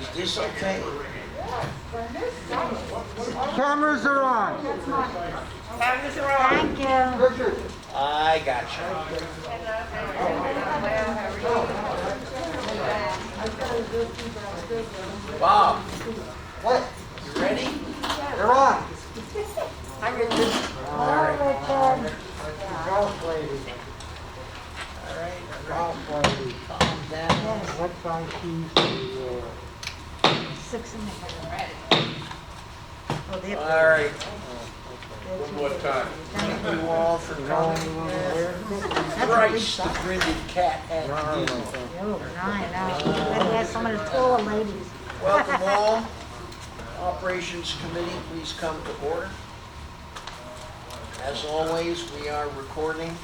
Is this okay? Cameras are on. Cameras are on. Thank you. Richard. I got you. Bob, What? you ready? They're on. Hello, Richard. Golf lady. All right, Golf lady. calm down. What's on keys to 6 in the morning. Oh, they're- All right, One more time. thank you all for coming. Christ, the brinded cat had to do. Oh, I know. Maybe ask some of the taller ladies. Welcome all. Operations Committee, please come to order. As always, we are recording, and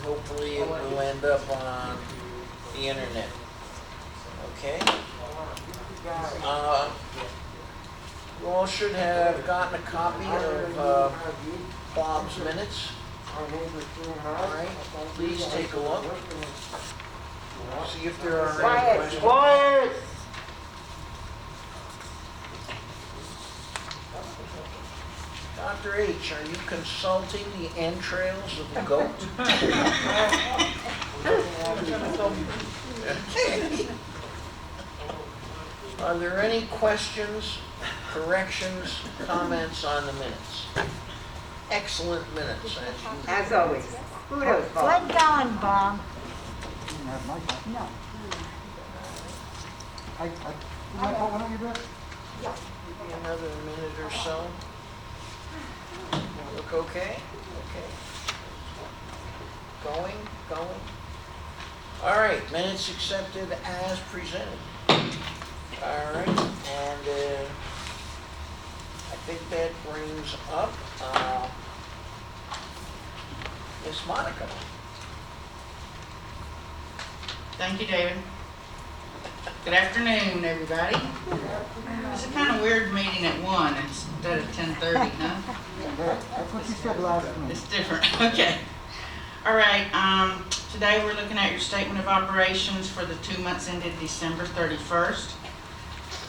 hopefully it will end up on the internet. Okay? You all should have gotten a copy of Bob's minutes. All right, please take a look. See if there are any questions. Quiet! Dr. H, are you consulting the entrails of the goat? Are there any questions, corrections, comments on the minutes? Excellent minutes, As always. Kudos, Bob. Good going, Bob. No. Give me another minute or so. Look okay? Okay. Going. All right, minutes accepted as presented. All right, and I think that brings up Miss Monica. Thank you, David. Good afternoon, everybody. It's a kind of weird meeting at 1 instead of 10:30, huh? That's what you said last week. It's different, okay. All right, today we're looking at your statement of operations for the 2 months ended December 31st.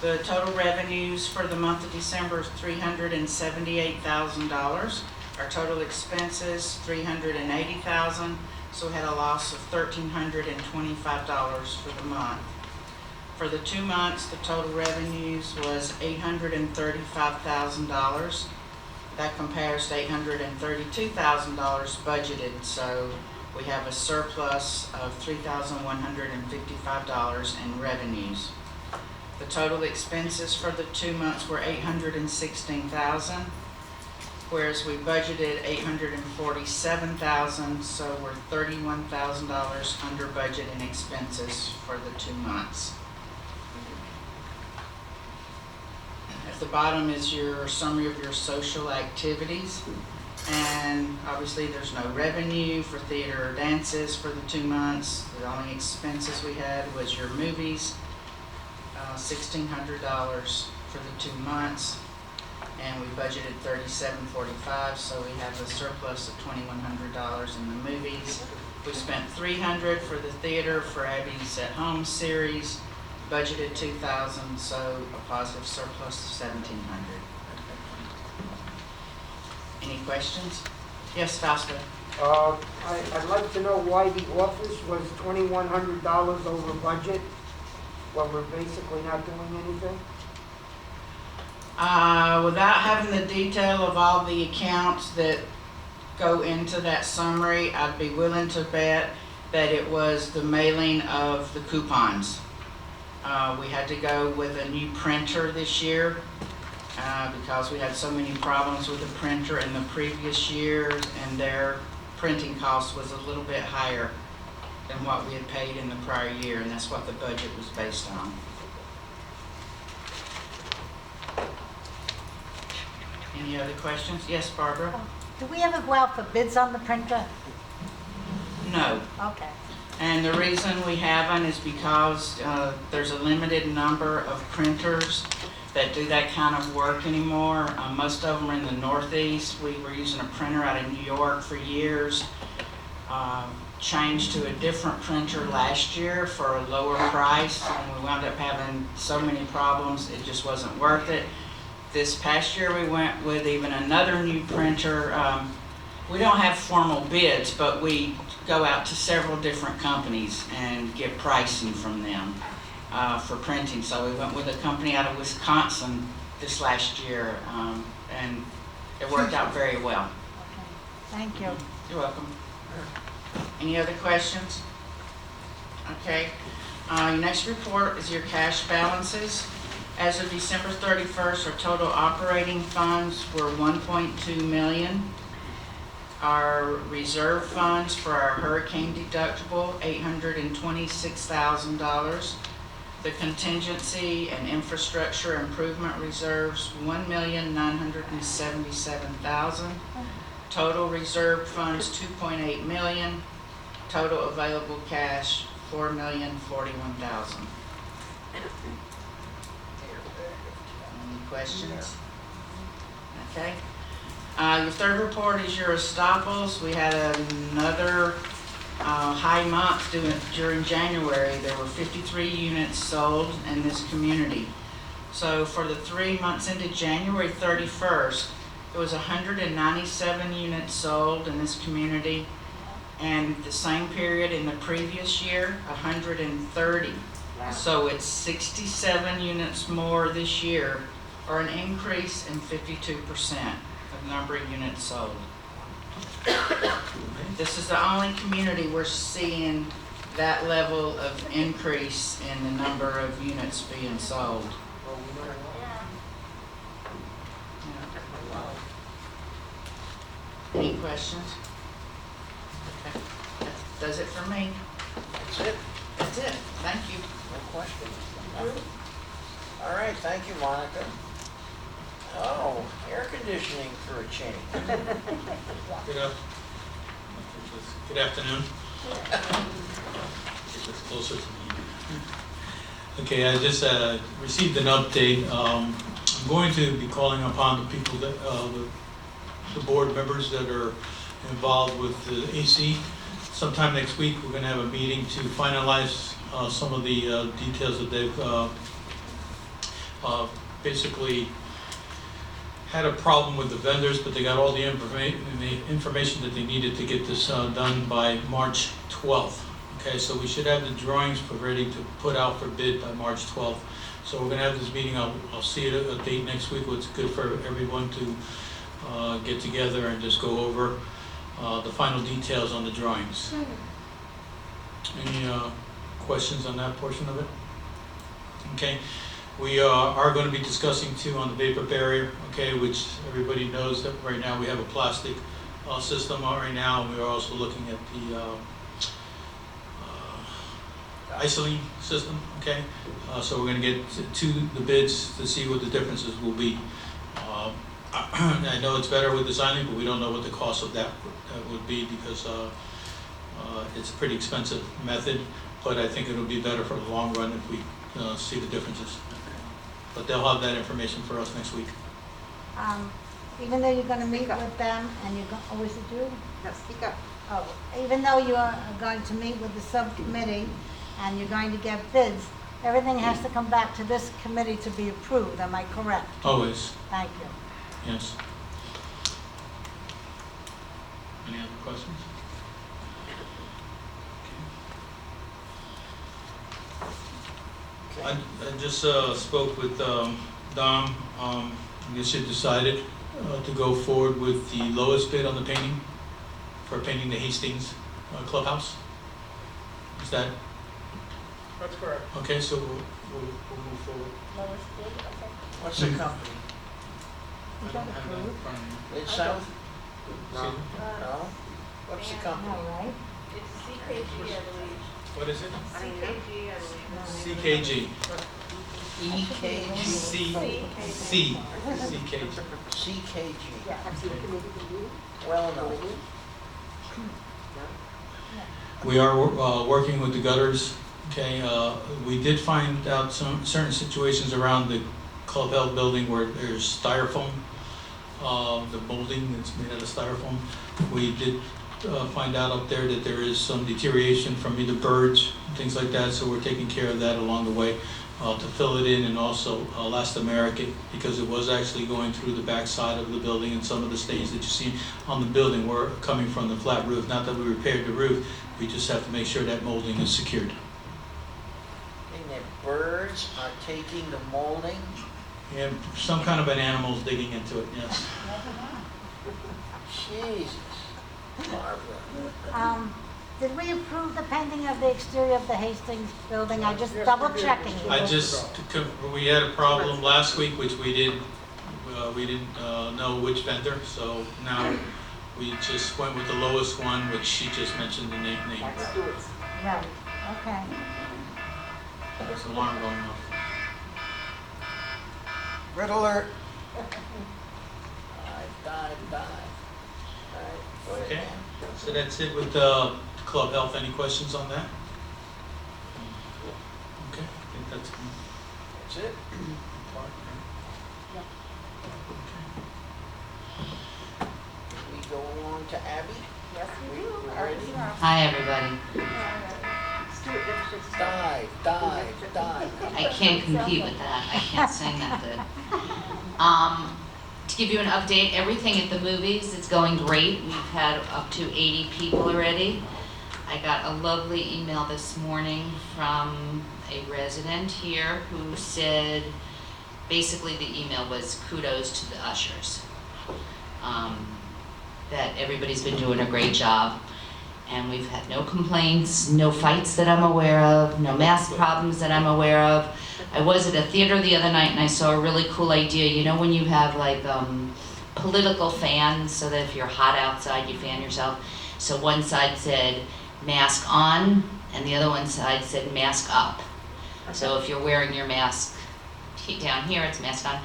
The total revenues for the month of December is $378,000. Our total expenses, $380,000, so we had a loss of $1,325 for the month. For the 2 months, the total revenues was $835,000. That compares to $832,000 budgeted, so we have a surplus of $3,155 in revenues. The total expenses for the 2 months were $816,000, whereas we budgeted $847,000, so we're $31,000 under budget in expenses for the 2 months. At the bottom is your summary of your social activities, and obviously there's no revenue for theater or dances for the 2 months. The only expenses we had was your movies, $1,600 for the 2 months, and we budgeted $3,745, so we have a surplus of $2,100 in the movies. We spent $300 for the theater for Abby's at Home series, budgeted $2,000, so a positive surplus of $1,700. Any questions? Yes, Fausto. I'd like to know why the office was $2,100 over budget when we're basically not doing anything. Without having the detail of all the accounts that go into that summary, I'd be willing to bet that it was the mailing of the coupons. We had to go with a new printer this year because we had so many problems with the printer in the previous year, and their printing cost was a little bit higher than what we had paid in the prior year, and that's what the budget was based on. Any other questions? Yes, Barbara? Do we ever go out for bids on the printer? No. Okay. And the reason we haven't is because there's a limited number of printers that do that kind of work anymore. Most of them are in the Northeast. We were using a printer out of New York for years. changed to a different printer last year for a lower price, and we wound up having so many problems, it just wasn't worth it. This past year, we went with even another new printer. We don't have formal bids, but we go out to several different companies and get pricing from them for printing. So we went with a company out of Wisconsin this last year, and it worked out very well. Thank you. You're welcome. Any other questions? Okay. Your next report is your cash balances. As of December 31st, our total operating funds were $1.2 million. Our reserve funds for our hurricane deductible, $826,000. The contingency and infrastructure improvement reserves, $1,977,000. Total reserve funds, $2.8 million. Total available cash, $4,041,000. Any questions? Okay. Your third report is your estoppels. We had another high month during January. There were 53 units sold in this community. So for the 3 months ended January 31st, it was 197 units sold in this community, and the same period in the previous year, 130. So it's 67 units more this year, or an increase in 52% of number of units sold. This is the only community we're seeing that level of increase in the number of units being sold. Any questions? Okay, that does it for me. That's it? That's it, thank you. No question. All right, thank you, Monica. Oh, air conditioning for a change. Good afternoon. Get this closer to me. Okay, I just received an update. I'm going to be calling upon the people that, the board members that are involved with the AC. Sometime next week, we're going to have a meeting to finalize some of the details that they've basically had a problem with the vendors, but they got all the information that they needed to get this done by March 12th. Okay, so we should have the drawings ready to put out for bid by March 12th. So we're going to have this meeting. I'll see it a date next week. What's good for everyone to get together and just go over the final details on the drawings. Any questions on that portion of it? Okay. We are going to be discussing too on the vapor barrier, okay, which everybody knows that right now we have a plastic system right now, and we are also looking at the isoline system, okay. So we're going to get to the bids to see what the differences will be. I know it's better with the isoline, but we don't know what the cost of that would be because it's a pretty expensive method, but I think it'll be better for the long run if we see the differences. But they'll have that information for us next week. Even though you're gonna meet with them and you're going, oh, is it you? No, speak up. Oh, even though you are going to meet with the subcommittee and you're going to get bids, everything has to come back to this committee to be approved, am I correct? Always, Thank you. yes. Any other questions? I just spoke with Dom. I guess you decided to go forward with the lowest bid on the painting for painting the Hastings clubhouse. Is that That's correct. okay? So we'll move forward. What's the company? Is that approved? Mid South? No. No? What's the company? No, right? It's CKG, I believe. What is it? CKG, I believe. CKG. EKG? CKG. CKG. Well, no. We are working with the gutters. Okay, we did find out some certain situations around the Club Health building where there's styrofoam, the molding that's made out of styrofoam. We did find out up there that there is some deterioration from either birds, things like that, so we're taking care of that along the way to fill it in, and also elastomeric it, because it was actually going through the back side of the building, and some of the stains that you see on the building were coming from the flat roof. Not that we repaired the roof, we just have to make sure that molding is secured. And that birds are taking the molding. And some kind of an animal's digging into it, yes. Jesus, Barbara. Did we approve the painting of the exterior of the Hastings building? I just double checking. We had a problem last week, which we didn't know which vendor, so now we just went with the lowest one, which she just mentioned the name. Right, okay. There's an alarm going off. Red alert. Dive. All right, go ahead, Okay. man. So that's it with Club Health. Any questions on that? Okay, I think that's That's it. We go along to Abby. Yes, we do. We ready? Hi, everybody. Dive. I can't compete with that. I can't sing that good. To give you an update, everything at the movies is going great. We've had up to 80 people already. I got a lovely email this morning from a resident here who said, basically the email was kudos to the ushers. That everybody's been doing a great job. And we've had no complaints, no fights that I'm aware of, no mask problems that I'm aware of. I was at a theater the other night and I saw a really cool idea. You know when you have like political fans, so that if you're hot outside, you fan yourself. So one side said mask on and the other one side said mask up. So if you're wearing your mask down here, it's mask on.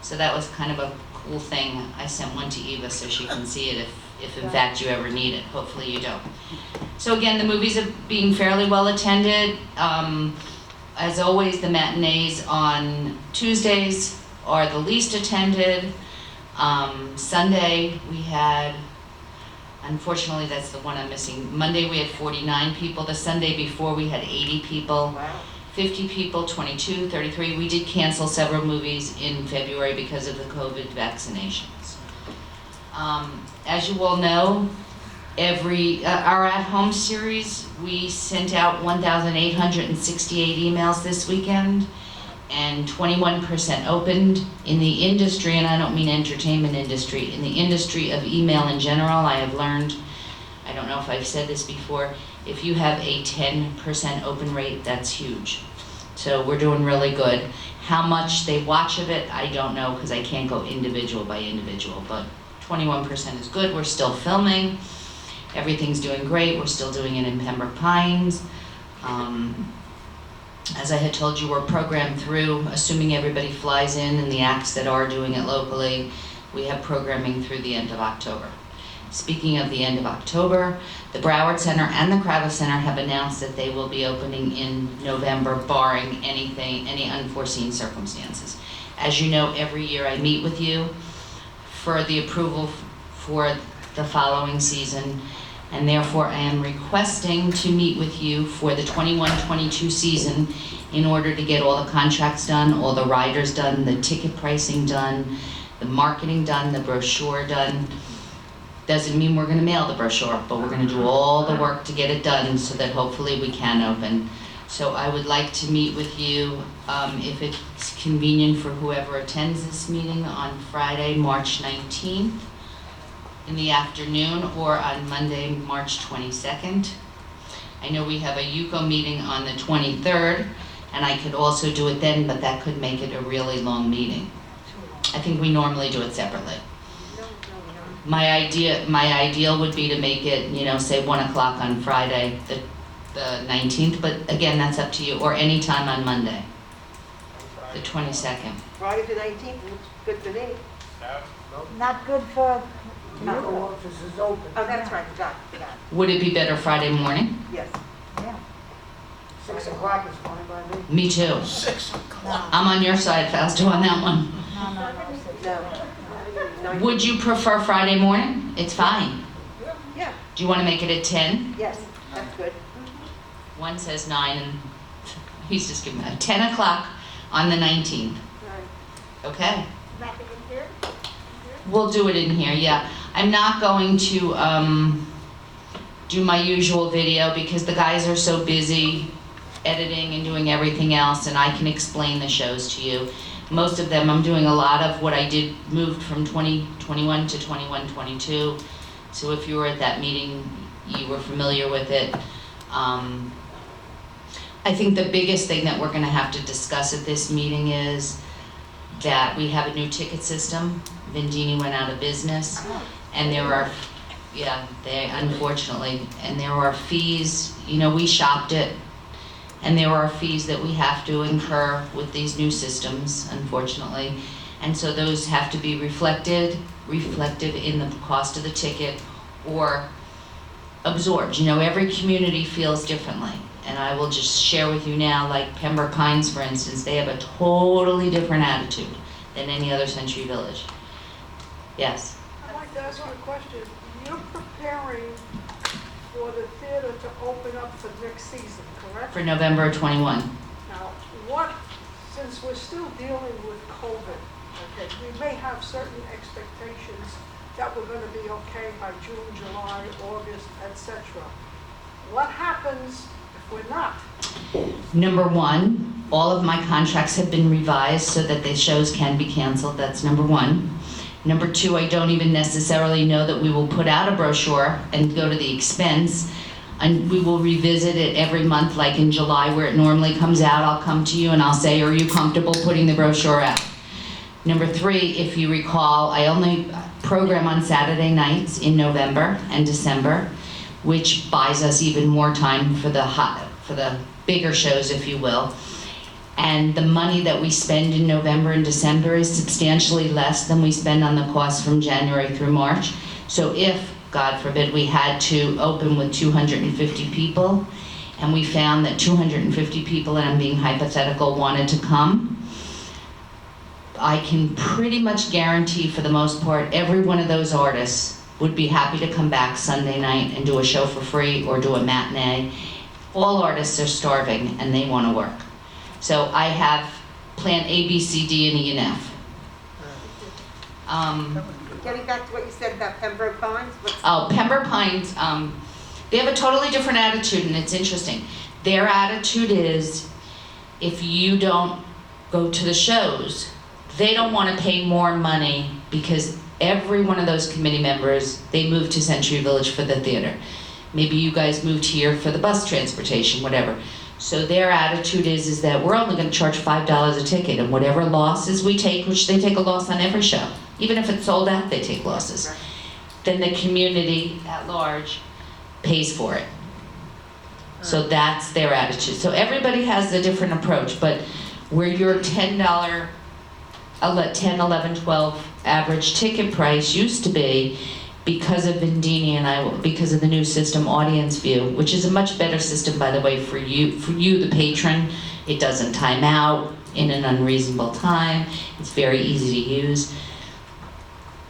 So that was kind of a cool thing. I sent one to Eva so she can see it if in fact you ever need it. Hopefully you don't. So again, the movies are being fairly well attended. As always, the matinees on Tuesdays are the least attended. Sunday we had, unfortunately that's the one I'm missing. Monday we had 49 people. The Sunday before we had 80 people. Wow. 50 people, 22, 33. We did cancel several movies in February because of the COVID vaccinations. As you all know, our at-home series, we sent out 1,868 emails this weekend, and 21% opened. In the industry, and I don't mean entertainment industry, in the industry of email in general, I have learned, I don't know if I've said this before, if you have a 10% open rate, that's huge. So we're doing really good. How much they watch of it, I don't know, because I can't go individual by individual, but 21% is good. We're still filming. Everything's doing great. We're still doing it in Pembroke Pines. As I had told you, we're programmed through, assuming everybody flies in and the acts that are doing it locally, we have programming through the end of October. Speaking of the end of October, the Broward Center and the Kravis Center have announced that they will be opening in November, barring any unforeseen circumstances. As you know, every year I meet with you for the approval for the following season, and therefore I am requesting to meet with you for the 21-22 season in order to get all the contracts done, all the riders done, the ticket pricing done, the marketing done, the brochure done. Doesn't mean we're gonna mail the brochure, but we're gonna do all the work to get it done so that hopefully we can open. So I would like to meet with you, if it's convenient for whoever attends this meeting, on Friday, March 19th in the afternoon, or on Monday, March 22nd. I know we have a UCO meeting on the 23rd, and I could also do it then, but that could make it a really long meeting. I think we normally do it separately. My ideal would be to make it, say 1 o'clock on Friday, the 19th, but again, that's up to you, or any time on Monday, the 22nd. Friday the 19th looks good to me. Not good for, The office is open. Oh, that's right, forgot. Would it be better Friday morning? Yes. yeah, 6 o'clock is fine by me. Me too. 6 o'clock. I'm on your side, Fausto, on that one. no. No. Would you prefer Friday morning? It's fine. Yeah, Do you want to make it at 10? Yes, that's good. One says 9, and he's just giving me 10 o'clock on the 19th. Right. Okay? Wrap it in here? We'll do it in here, yeah. I'm not going to do my usual video because the guys are so busy editing and doing everything else, and I can explain the shows to you. Most of them, I'm doing a lot of what I did, moved from 2021 to 21-22. So if you were at that meeting, you were familiar with it. I think the biggest thing that we're gonna have to discuss at this meeting is that we have a new ticket system. Vendini went out of business, and there are, yeah, they, unfortunately, and there are fees, you know, we shopped it, and there are fees that we have to incur with these new systems, unfortunately. And so those have to be reflected in the cost of the ticket or absorbed. You know, every community feels differently. And I will just share with you now, like Pembroke Pines, for instance, they have a totally different attitude than any other Century Village. Yes? I'd like to ask you a question. You're preparing for the theater to open up for next season, correct? For November 21. Now, what, since we're still dealing with COVID, okay, we may have certain expectations that we're gonna be okay by June, July, August, etc. What happens if we're not? Number one, all of my contracts have been revised so that the shows can be canceled. That's number one. Number two, I don't even necessarily know that we will put out a brochure and go to the expense. And we will revisit it every month, like in July where it normally comes out. I'll come to you and I'll say, are you comfortable putting the brochure out? Number three, if you recall, I only program on Saturday nights in November and December, which buys us even more time for the bigger shows, if you will. And the money that we spend in November and December is substantially less than we spend on the costs from January through March. So if, God forbid, we had to open with 250 people, and we found that 250 people, and I'm being hypothetical, wanted to come, I can pretty much guarantee, for the most part, every one of those artists would be happy to come back Sunday night and do a show for free or do a matinee. All artists are starving and they want to work. So I have plan A, B, C, D, and E, and F. Getting back to what you said about Pembroke Pines, Pembroke Pines, they have a totally different attitude, and it's interesting. Their attitude is, if you don't go to the shows, they don't want to pay more money because every one of those committee members, they moved to Century Village for the theater. Maybe you guys moved here for the bus transportation, whatever. So their attitude is that we're only going to charge $5 a ticket, and whatever losses we take, which they take a loss on every show, even if it's sold out, they take losses. Then the community at large pays for it. So that's their attitude. So everybody has a different approach, but where your $10, 10, 11, 12 average ticket price used to be, because of Vendini and because of the new system, Audience View, which is a much better system, by the way, for you, the patron. It doesn't time out in an unreasonable time. It's very easy to use.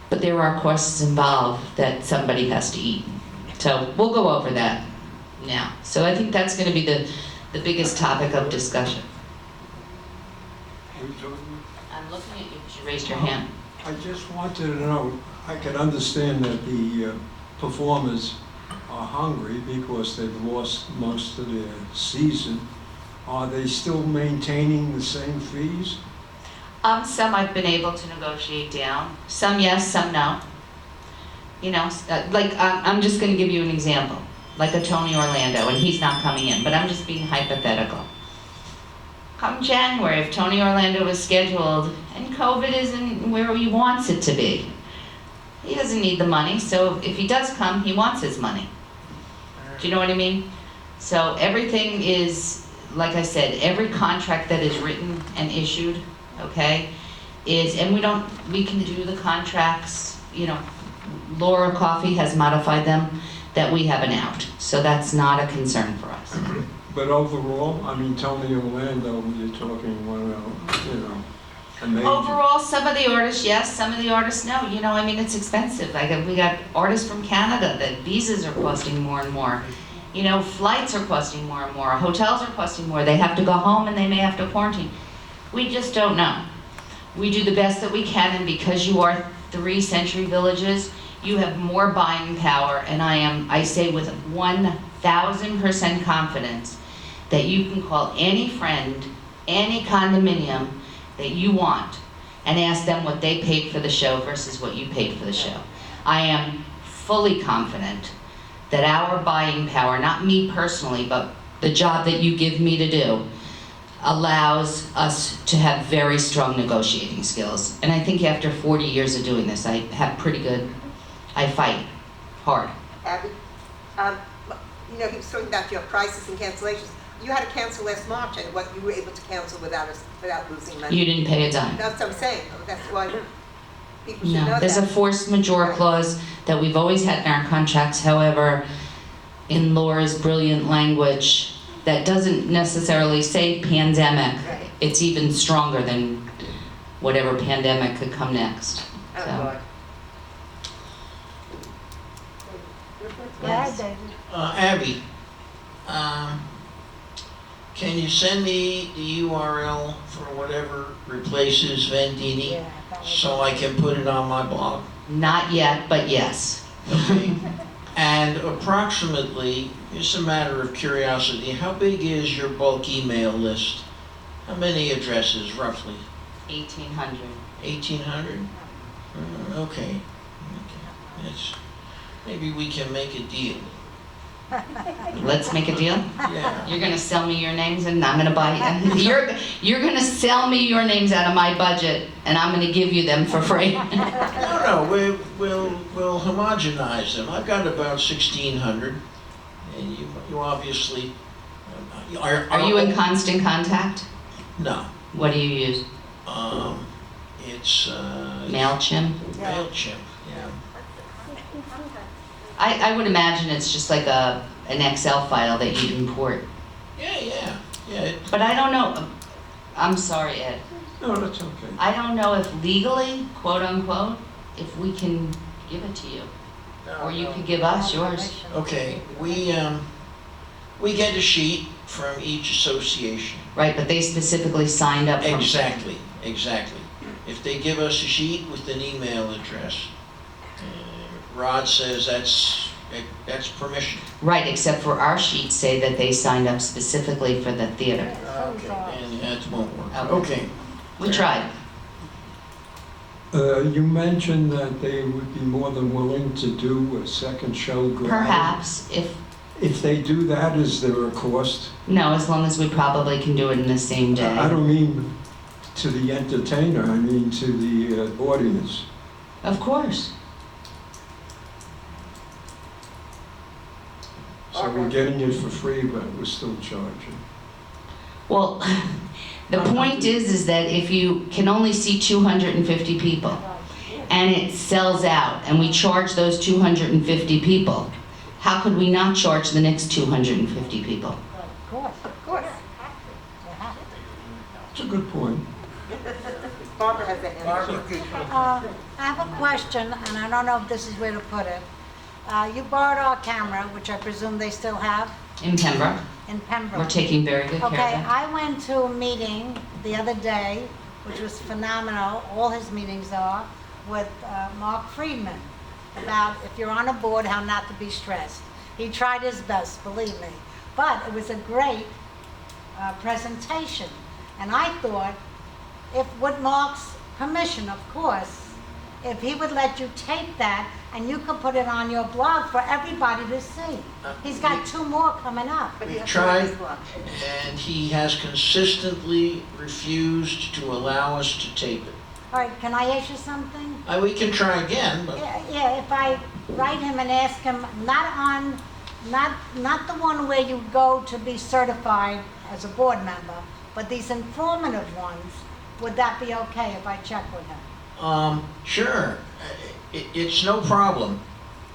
But there are costs involved that somebody has to eat. So we'll go over that now. So I think that's going to be the biggest topic of discussion. I'm looking at you because you raised your hand. I just wanted to know, I can understand that the performers are hungry because they've lost most of their season. Are they still maintaining the same fees? Some I've been able to negotiate down. Some yes, some no. You know, like I'm just going to give you an example, like a Tony Orlando, and he's not coming in, but I'm just being hypothetical. Come January, if Tony Orlando is scheduled and COVID isn't where he wants it to be, he doesn't need the money, so if he does come, he wants his money. Do you know what I mean? So everything is, like I said, every contract that is written and issued, okay, and we can do the contracts, you know, Laura Coffey has modified them, that we have an out. So that's not a concern for us. But overall, I mean, Tony Orlando, you're talking, well, you know, a major. Overall, some of the artists, yes, some of the artists, no. You know, I mean, it's expensive. We got artists from Canada that visas are costing more and more. You know, flights are costing more and more. Hotels are costing more. They have to go home and they may have to quarantine. We just don't know. We do the best that we can, and because you are 3 Century Villages, you have more buying power, and I say with 1,000% confidence that you can call any friend, any condominium that you want, and ask them what they paid for the show versus what you paid for the show. I am fully confident that our buying power, not me personally, but the job that you give me to do, allows us to have very strong negotiating skills. And I think after 40 years of doing this, I have pretty good, I fight hard. Abby, you know, he was talking about your prices and cancellations. You had to cancel last March, and what you were able to cancel without losing money. You didn't pay a dime. That's what I'm saying. That's why people should know No, that. there's a force majeure Right. clause that we've always had in our contracts. However, in Laura's brilliant language, that doesn't necessarily say pandemic. Right. It's even stronger than whatever pandemic could come next. Oh, So, Lord. Go ahead, yes. David. Abby, can you send me the URL for whatever replaces Vendini Yeah, that was- so I can put it on my blog? Not yet, but yes. Okay. And approximately, it's a matter of curiosity, how big is your bulk email list? How many addresses roughly? 1,800. 1,800? Okay. That's, maybe we can make a deal. Let's make a deal. Yeah. You're gonna sell me your names and I'm gonna buy you. You're gonna sell me your names out of my budget and I'm gonna give you them for free. No, we'll homogenize them. I've got about 1,600, and you obviously Are you in constant contact? No. What do you use? It's MailChimp? MailChimp. Yeah. I would imagine it's just like an Excel file that you import. Yeah. But I don't know, I'm sorry, Ed. No, that's okay. I don't know if legally, quote unquote, if we can give it to you. Or you could give us yours. Okay. We get a sheet from each association. Right, but they specifically signed up for. Exactly. If they give us a sheet with an email address, Rod says that's permission. Right, except for our sheets say that they signed up specifically for the theater. Okay. And that won't work. Okay. Okay. We tried. You mentioned that they would be more than willing to do a second show gratis. Perhaps, If they do that, is there a cost? no, as long as we probably can do it in the same day. I don't mean to the entertainer, I mean to the audience. Of course. So we're getting it for free, but we're still charging. Well, the point is that if you can only see 250 people and it sells out and we charge those 250 people, how could we not charge the next 250 people? Of course. Of course. It's a good point. Barbara has that. Barbara. I have a question, and I don't know if this is where to put it. You borrowed our camera, which I presume they still have, In Pembroke, in Pembroke. we're taking very good care of Okay, that. I went to a meeting the other day, which was phenomenal, all his meetings are, with Mark Friedman, about if you're on a board, how not to be stressed. He tried his best, believe me. But it was a great presentation. And I thought, if with Mark's permission, of course, if he would let you tape that and you could put it on your blog for everybody to see. He's got 2 more coming up. But he We've has to write tried, his blog. and he has consistently refused to allow us to tape it. All right, can I ask you something? We can try again, but Yeah, if I write him and ask him, not the one where you go to be certified as a board member, but these informative ones, would that be okay if I check with him? sure, it's no problem.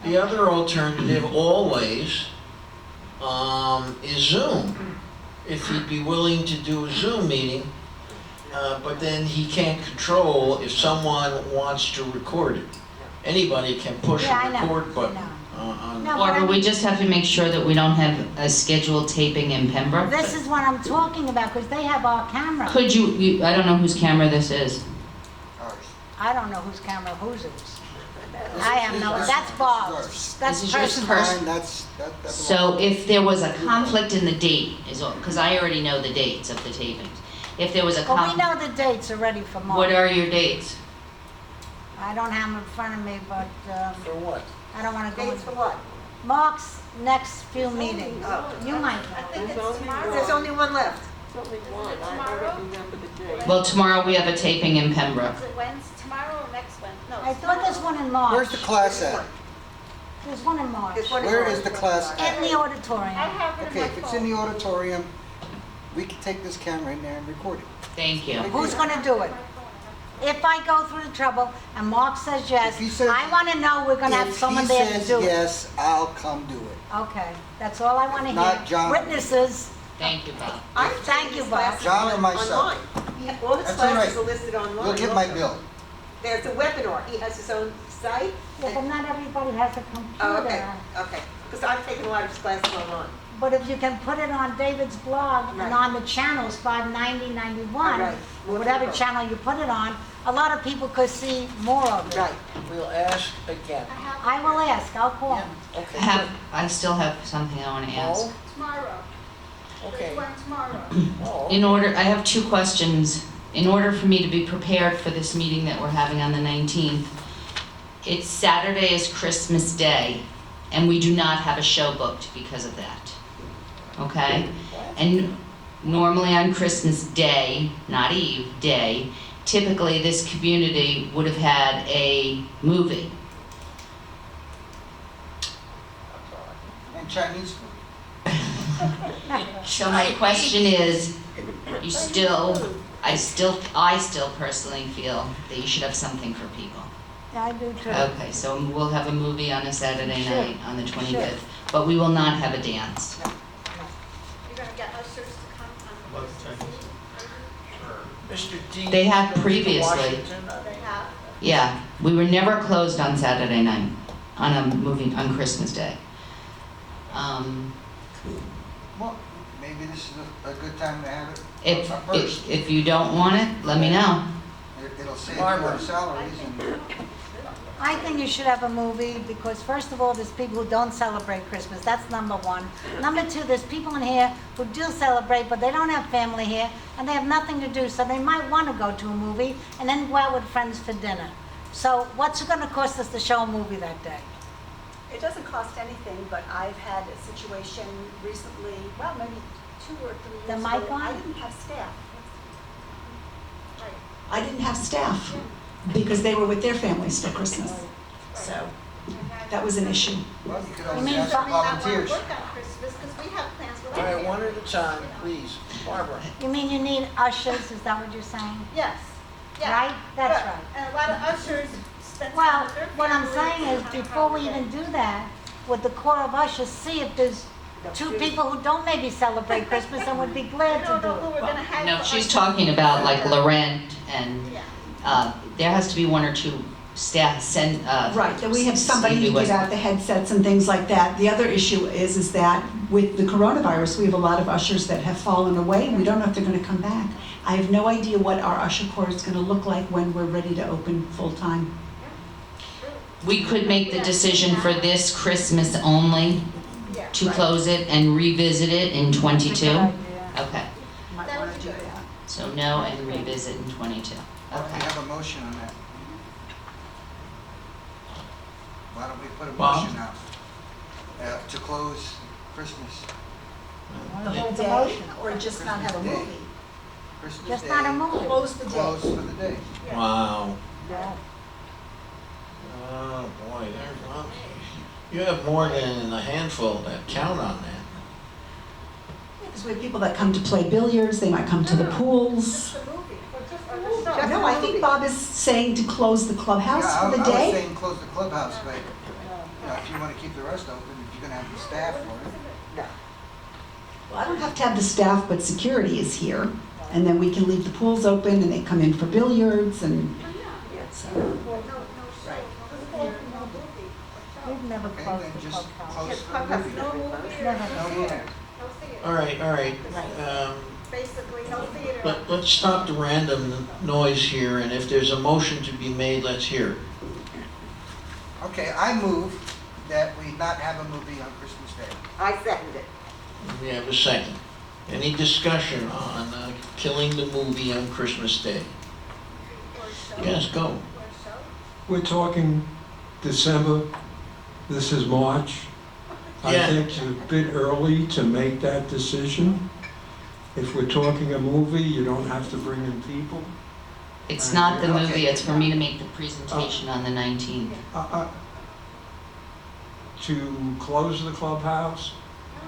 The other alternative always is Zoom. If he'd be willing to do a Zoom meeting, but then he can't control if someone wants to record it. Anybody can push Yeah, I a know, record I button know. on. No, Barbara, we just have to make sure that we don't have a scheduled taping in Pembroke. This is what I'm talking about, because they have our camera. Could you, I don't know whose camera this is. I don't know whose camera whose is. I have no, that's Bob's. That's This is yours personal. personal. So if there was a conflict in the date, is all, because I already know the dates of the tapings. If there was a Well, we conflict, know the dates already for March. what are your dates? I don't have them in front of me, but For what? I don't want to go Dates for into. what? Mark's next few meetings. Oh. You might I know. think it's tomorrow. There's only one left. It's only one, I Tomorrow? don't remember the date. Well, tomorrow we have a taping in Pembroke. Is it Wednesday, tomorrow or next Wednesday? No. I thought there's one in March. Where's the class at? There's one in March. There's one in Where March. is the class In at? the I auditorium. have it in Okay, my if it's in the phone. auditorium, we can take this camera in there and record it. Thank you. Who's going to do it? If I go through the trouble and Mark says yes, If he says- I want to know we're going to have someone there to do If he says it. yes, I'll come do it. Okay, that's all I want to Not hear. John. Witnesses. Thank you, Bob. I'm Thank taking you, his Bob. classes John or on- myself? online. All his That's all classes right. are listed online. You'll get my also. bill. There's a webinar. He has his own site. Yeah, but not everybody has a Oh, okay, computer. okay. Because I've taken a lot of his classes online. But if you can put it on David's blog Right. and on the channels, 590, 91, Right. or whatever More people. channel you put it on, a lot of people could see more of it. Right. We'll ask again. I will ask, I'll call him. Okay. I still have something I want to ask. No? Tomorrow. Okay. There's one tomorrow. Oh, In order, I have two questions. In order for me to be prepared for this meeting that we're having on the 19th, it's Saturday is Christmas Day, and we do not have a show booked because of that. Okay? And normally on Christmas Day, not Eve, Day, typically this community would have had a movie. And Chinese food. So my question is, I still personally feel that you should have something for people. Yeah, I do too. Okay, so we'll have a movie on a Saturday Sure. night on the 25th, but we will not have a dance. You're gonna get ushers to come on. About the Chinese. Mr. D. They have goes to previously. Washington. They have. Yeah, we were never closed on Saturday night, on a movie, on Christmas Day. Well, maybe this is a good time to have it If, up first. if you don't want it, let me know. It'll save you Barbara. on salaries and I think you should have a movie because first of all, there's people who don't celebrate Christmas. That's number one. Number two, there's people in here who do celebrate, but they don't have family here and they have nothing to do. So they might want to go to a movie and then go out with friends for dinner. So what's it going to cost us to show a movie that day? It doesn't cost anything, but I've had a situation recently, well, maybe 2 or 3 years The ago. mic on? I didn't have staff. Right. I didn't have staff because they were with their families for Christmas. So that was an issue. well, you could You always mean ask fi- for We not want to volunteers. work on Christmas because we have plans for All that. right, one at a time, please. Barbara. You mean you need ushers? Is that what you're saying? Yes. Yeah. Right? That's Yeah. right. And a lot of ushers spend time Well, with their what I'm families saying is, and before we holiday. even do that, with the Corps of Ushers, see if there's two people who don't maybe celebrate Christmas and would be We glad to don't do know who it. we're gonna have. No, for she's ushers. talking about like Laurent and, Yeah. there has to be one or two staff, Right, that we have somebody Stevie to was- give out the headsets and things like that. The other issue is that with the coronavirus, we have a lot of ushers that have fallen away, and we don't know if they're gonna come back. I have no idea what our usher corps is gonna look like when we're ready to open full-time. We could make the decision for this Christmas only Yeah. to close it and revisit it in 22? Good idea. Okay, Might That wanna would be do good. that. so no and revisit in 22. Why don't we Okay. have a motion on that? Why don't we put a Bob? motion out to close Christmas, The whole It's a day, motion. or just not have a Christmas Day. movie? Christmas Just Day? not a movie. Close the day. Close for the day. Wow. Yeah. Oh, boy, there's one. You have more than a handful that count on that. Because we have people that come to play billiards, they might come to the pools. Just a movie. Or just a No, I think Bob is saying to close the clubhouse Yeah, for the I was day. saying close the clubhouse, but, you know, if you wanna keep the rest open, if you're gonna have the staff for it. Well, I don't have to have the staff, but security is here. And then we can leave the pools open and they come in for billiards and so. Well, no show, no movie. We've never Okay, closed then the just clubhouse. close the movie. No movie, Never. No movie. no theater. All right. Basically, no theater. Let's stop the random noise here, and if there's a motion to be made, let's hear it. Okay, I move that we not have a movie on Christmas Day. I second it. We have a second. Any discussion on killing the movie on Christmas Day? Or show. Yes, go. Or show. We're talking December, this is March. I Yeah. think it's a bit early to make that decision. If we're talking a movie, you don't have to bring in people. It's not the Okay. movie, it's for me to make the presentation on the 19th. To close the clubhouse.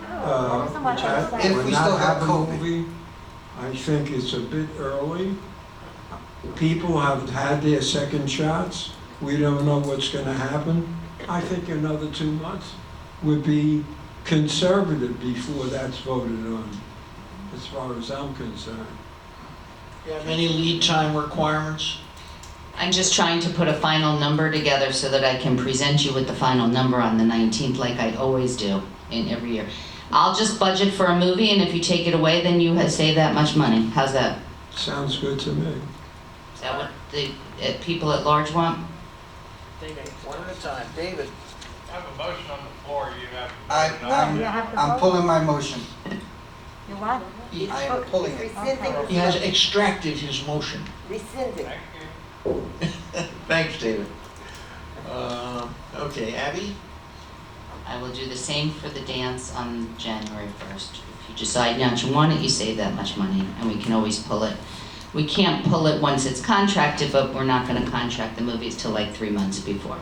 That isn't what that they said. If would we not still have a COVID. movie, I think it's a bit early. People have had their second shots. We don't know what's gonna happen. I think another 2 months would be conservative before that's voted on, as far as I'm concerned. You have any lead time requirements? I'm just trying to put a final number together so that I can present you with the final number on the 19th like I always do in every year. I'll just budget for a movie and if you take it away, then you save that much money. How's that? Sounds good to me. Is that what the people at large want? One at a time. David? I have a motion on the floor, you have to. You have to I'm vote. pulling my motion. You what? I am pulling it. Rescinding. He has extracted his motion. Rescinding. Thank you. Thanks, David. Okay, Abby? I will do the same for the dance on January 1st. If you decide not to want it, you save that much money, and we can always pull it. We can't pull it once it's contracted, but we're not gonna contract the movies till like 3 months before.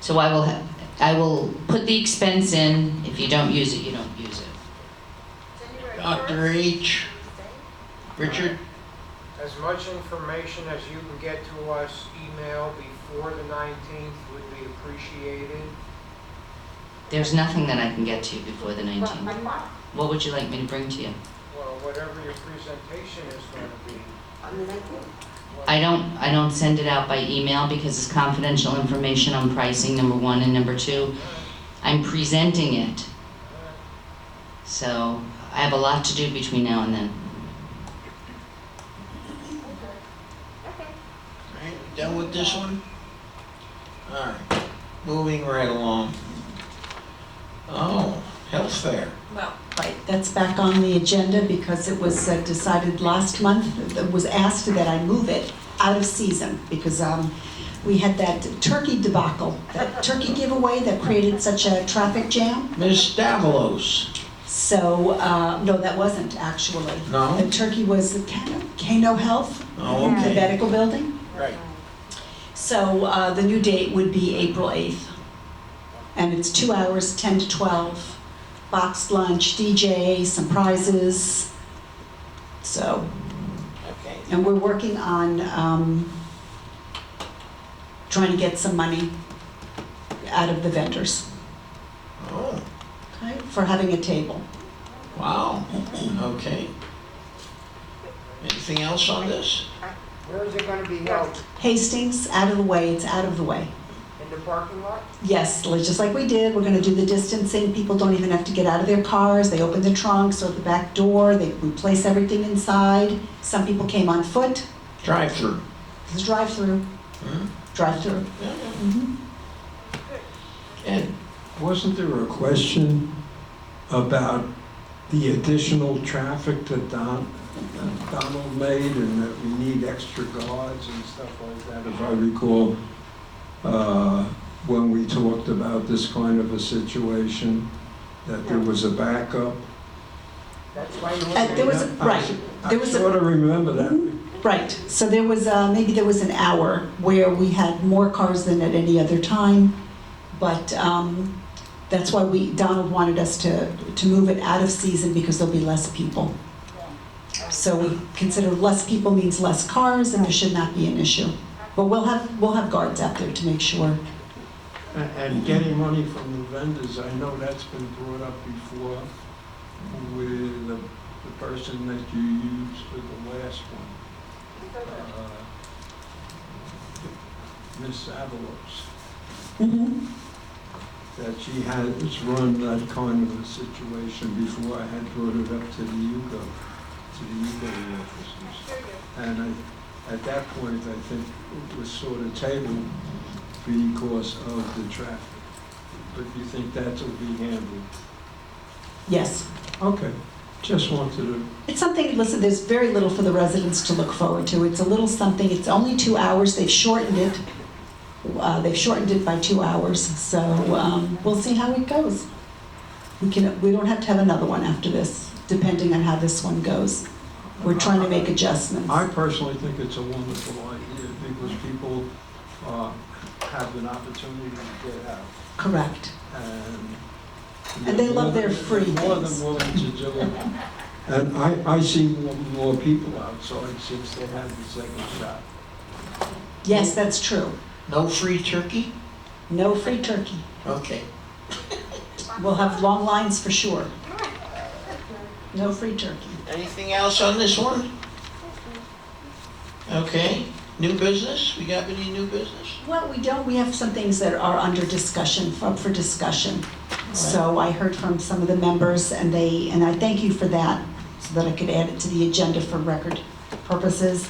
So I will put the expense in. If you don't use it, you don't use it. January Dr. 1st. H? Richard? As much information as you can get to us, email before the 19th would be appreciated. There's nothing that I can get to you before the 19th. What would you like me to bring to you? Well, whatever your presentation is going to be. On the 19th. I don't send it out by email because it's confidential information on pricing, number one, and number two, I'm presenting it. So I have a lot to do between now and then. All right, we done with this one? All right, moving right along. Oh, health fair. Right, that's back on the agenda because it was decided last month, it was asked that I move it out of season because we had that turkey debacle, that turkey giveaway that created such a traffic jam. Ms. Davalos. So, no, that wasn't actually. No? The turkey was the Kano Health, Oh, the okay. medical building. Right. So the new date would be April 8th. And it's 2 hours, 10 to 12. Boxed lunch, DJ, some prizes. So, Okay. and we're working on trying to get some money out of the vendors, Oh, okay, for having a table. wow. Okay. Anything else on this? Where is it going to be held? Hastings, out of the way, it's out of the way. In the parking lot? Yes, just like we did, we're gonna do the distancing, people don't even have to get out of their cars, they open the trunks or the back door, we place everything inside. Some people came on foot, Drive-through. it's drive-through, Hmm? drive-through. Yeah. Mhm. Ed? Wasn't there a question about the additional traffic that Donald made and that we need extra guards and stuff like that, if I recall, when we talked about this kind of a situation, that there was a backup? That's why you There was, right, there was I sort of remember that. right, so there was, maybe there was an hour where we had more cars than at any other time, but that's why Donald wanted us to move it out of season because there'll be less people. So we consider less people means less cars and there should not be an issue. But we'll have guards out there to make sure. And getting money from the vendors, I know that's been brought up before with the the person that you used for the last one, Miss Avalos, Mhm. that she has run that kind of a situation before I had brought it up to the UGO officers. And at that point, I think it was sort of tabled because of the traffic. But you think that will be handled? Yes. Okay, just wanted to, It's something, listen, there's very little for the residents to look forward to. It's a little something, it's only 2 hours, they've shortened it. They've shortened it by 2 hours, so we'll see how it goes. We don't have to have another one after this, depending on how this one goes. We're trying to make adjustments. I personally think it's a wonderful idea because people have an opportunity to get out. Correct. And they love their free More things. than willing to do it. And I see more people outside since they had the second shot. Yes, that's true. No free turkey? No free turkey. Okay. We'll have long lines for sure. No free turkey. Anything else on this one? Okay, new business? We got any new business? Well, we don't. We have some things that are under discussion, up for discussion. So I heard from some of the members, and I thank you for that, so that I could add it to the agenda for record purposes.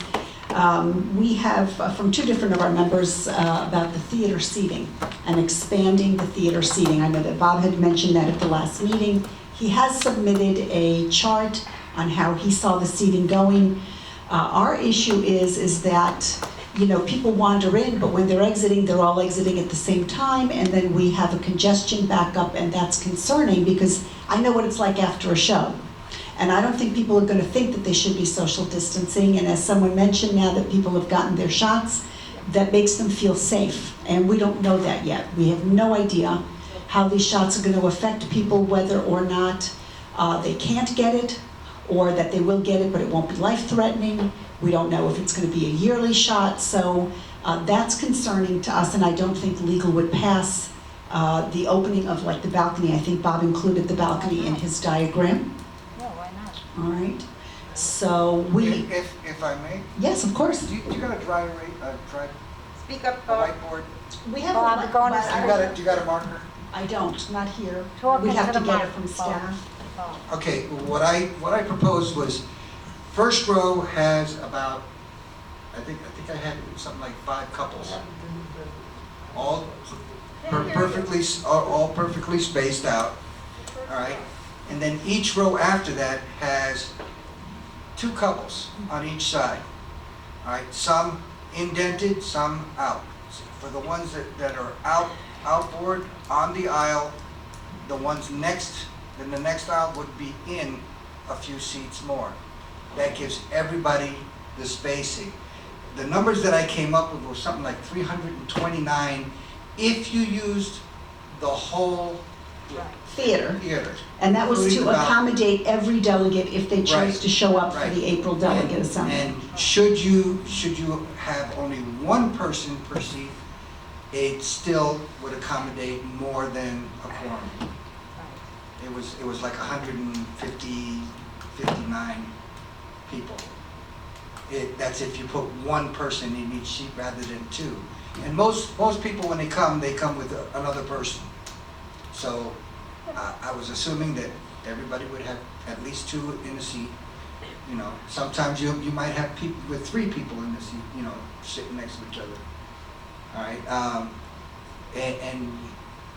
We have from 2 different of our members about the theater seating and expanding the theater seating. I know that Bob had mentioned that at the last meeting. He has submitted a chart on how he saw the seating going. Our issue is that, you know, people wander in, but when they're exiting, they're all exiting at the same time, and then we have a congestion backup, and that's concerning because I know what it's like after a show. And I don't think people are going to think that they should be social distancing, and as someone mentioned, now that people have gotten their shots, that makes them feel safe, and we don't know that yet. We have no idea how these shots are going to affect people, whether or not they can't get it, or that they will get it, but it won't be life-threatening. We don't know if it's going to be a yearly shot, so that's concerning to us, and I don't think legal would pass the opening of like the balcony. I think Bob included the balcony in his diagram. Yeah, why not? All right, so we, If I may, yes, of course. do you got a dry Speak up, whiteboard? We have Bob, a, going to but Do you got a marker? I don't, not here. Talk We have into to the get it from microphone. staff. Okay, what I proposed was, first row has about, I think I had something like 5 couples. All perfectly spaced out, all right? And then each row after that has 2 couples on each side, all right? Some indented, some out. For the ones that are outboard on the aisle, the ones next, then the next aisle would be in a few seats more. That gives everybody the spacing. The numbers that I came up with were something like 329 if you used the whole Theater. theater. And that was to Including the balcony. accommodate every delegate if they chose Right, to show up for right. the April delegate And assembly. should you have only 1 person per seat, it still would accommodate more than a quorum. It was like 59 people. That's if you put 1 person in each seat rather than 2. And most people, when they come with another person. So I was assuming that everybody would have at least 2 in a seat. You know, sometimes you might have people with 3 people in the seat, you know, sitting next to each other. All right, and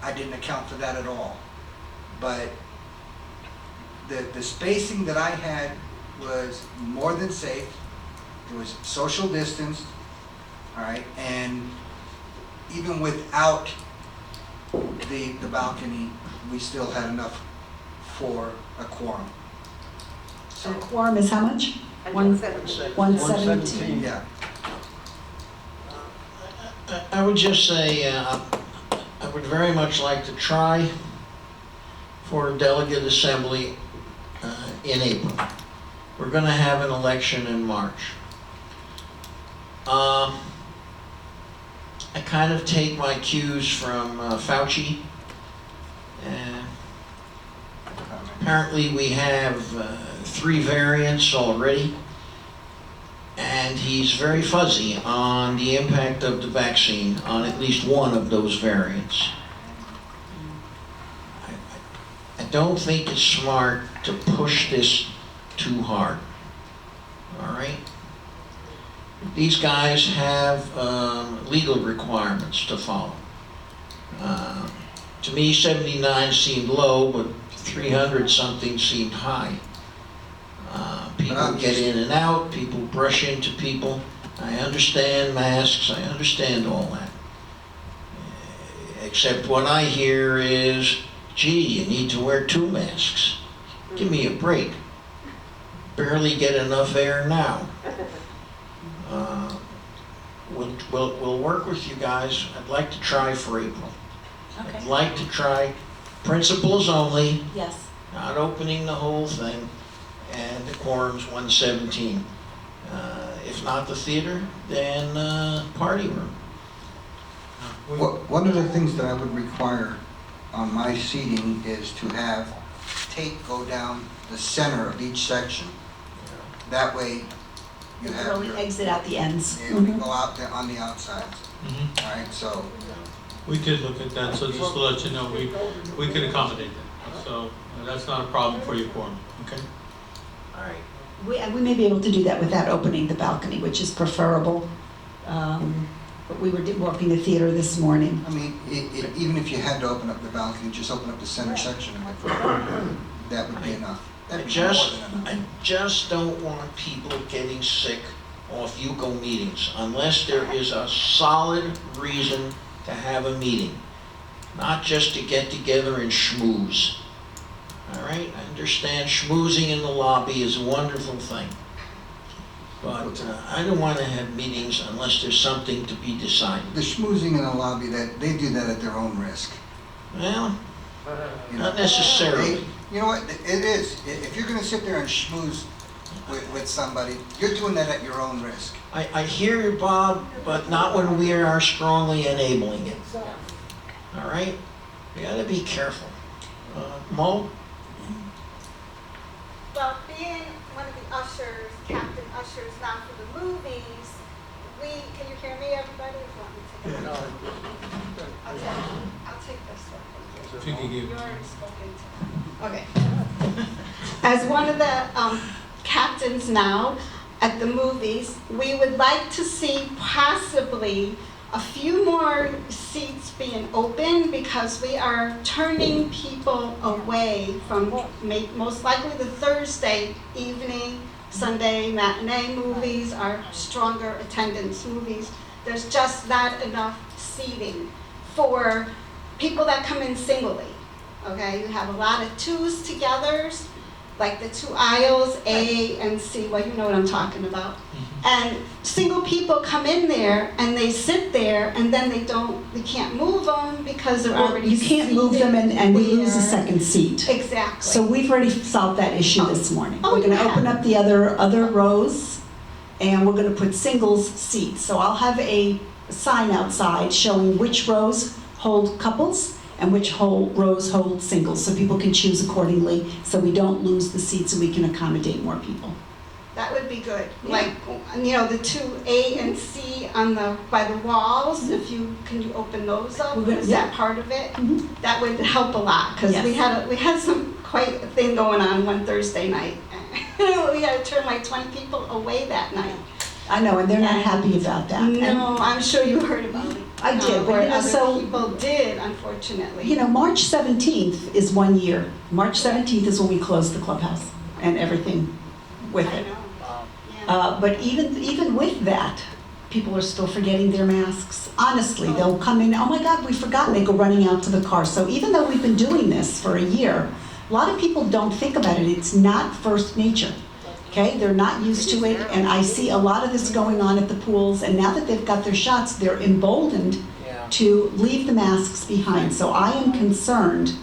I didn't account for that at all. But the spacing that I had was more than safe. It was social distanced, all right, and even without the balcony, we still had enough for a quorum. So the quorum is how much? 117. 117. Yeah. I would just say, I would very much like to try for a delegate assembly in April. We're going to have an election in March. I kind of take my cues from Fauci. Apparently we have 3 variants already, and he's very fuzzy on the impact of the vaccine on at least one of those variants. I don't think it's smart to push this too hard, all right? These guys have legal requirements to follow. To me, 79 seemed low, but 300 something seemed high. People get in and out, people brush into people. I understand masks, I understand all that. Except what I hear is, gee, you need to wear 2 masks. Give me a break. Barely get enough air now. We'll work with you guys. I'd like to try for April. I'd like to try principals only, Yes. not opening the whole thing, and the quorum's 117. If not the theater, then party room. One of the things that I would require on my seating is to have tape go down the center of each section. That way you have Really your, exit out the ends. you can go out there on the outside. Mhm. All right, so We did look at that, so just to let you know, we could accommodate that. So that's not a problem for your quorum, okay? All right. We may be able to do that without opening the balcony, which is preferable. But we were walking the theater this morning. I mean, even if you had to open up the balcony, just open up the center section of it. That would be enough. I That'd be more just, than enough. I just don't want people getting sick off UCO meetings unless there is a solid reason to have a meeting, not just to get together and schmooze. All right, I understand schmoozing in the lobby is a wonderful thing, but I don't want to have meetings unless there's something to be decided. The schmoozing in the lobby, that they do that at their own risk. Well, You know? not necessarily. You know what, it is. If you're gonna sit there and schmooze with somebody, you're doing that at your own risk. I hear you, Bob, but not when we are strongly enabling it. All right? We gotta be careful. Mo? Well, being one of the ushers, captain ushers now for the movies, can you hear me, everybody? Or do you want me to take it? I'll take this one. If you could give. You already spoken to. Okay. As one of the captains now at the movies, we would like to see possibly a few more seats being open because we are turning people away from most likely the Thursday evening, Sunday matinee movies, our stronger attendance movies. There's just not enough seating for people that come in singly. Okay, you have a lot of 2s togethers, like the 2 aisles, A and C, well, you know what I'm talking about. And single people come in there and they sit there and then they can't move them because they're already You can't move them and we lose a there. second seat. Exactly. So we've already solved that issue this morning. Oh, We're gonna yeah. open up the other rows and we're gonna put singles seats. So I'll have a sign outside showing which rows hold couples and which rows hold singles, so people can choose accordingly, so we don't lose the seats and we can accommodate more people. That would be good. Yeah. Like, the 2A and C by the walls, can you open those up? We're gonna- Is yeah. that part of it? Mhm. That would help a lot, because we Yes. had some quite a thing going on one Thursday night. We had to turn like 20 people away that night. I know, and they're not happy about that. And, No, I'm sure you heard about it. I did, but Or you know, other so- people did, unfortunately. You know, March 17th is 1 year. March 17th is when we close the clubhouse and everything with I it. know. Yeah. But even with that, people are still forgetting their masks. Honestly, they'll come in, oh my God, we forgot, and they go running out to the car. So even though we've been doing this for a year, a lot of people don't think about it. It's not first nature, okay? They're not used to it, and I see a lot of this going on at the pools, and now that they've got their shots, they're emboldened Yeah. to leave the masks behind. So I am concerned,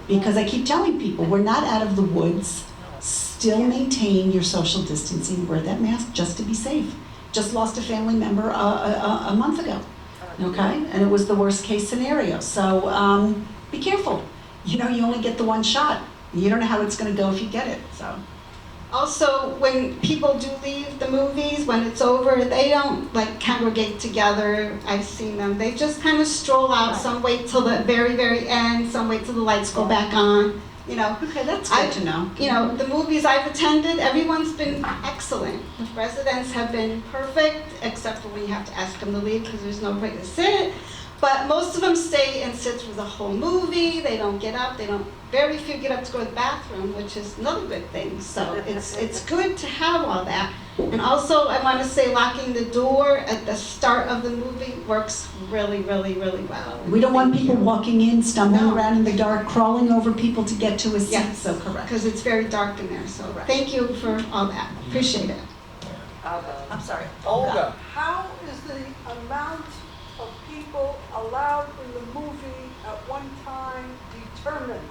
because I keep telling people, we're not out of the woods. Still maintain your social distancing, wear that mask just to be safe. Just lost a family member a month ago, okay? And it was the worst case scenario. So be careful. You know, you only get the one shot. You don't know how it's gonna go if you get it, so. Also, when people do leave the movies, when it's over, they don't like congregate together. I've seen them. They just kind of stroll out. Some wait till the very, very end. Some wait till the lights go back on. You know. Okay, that's good to know. You know, the movies I've attended, everyone's been excellent. The residents have been perfect, except for when you have to ask them to leave because there's no place to sit. But most of them stay and sit through the whole movie. They don't get up. Very few get up to go to the bathroom, which is another good thing. So it's good to have all that. And also, I want to say locking the door at the start of the movie works really, really, really well. We don't want people walking in, stumbling No. around in the dark, crawling over people to get to a seat, Yes. so correct. Because it's very dark in there. So thank you for all that. Appreciate it. I'm sorry. Olga, How is the amount of people allowed in the movie at one time determined?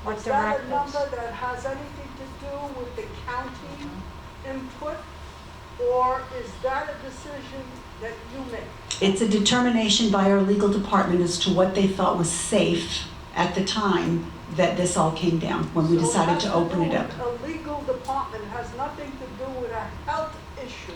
What Is that a directors? number that has anything to do with the county input? Or is that a decision that you make? It's a determination by our legal department as to what they thought was safe at the time that this all came down, when we So decided to open it up. A legal department has nothing to do with a health issue.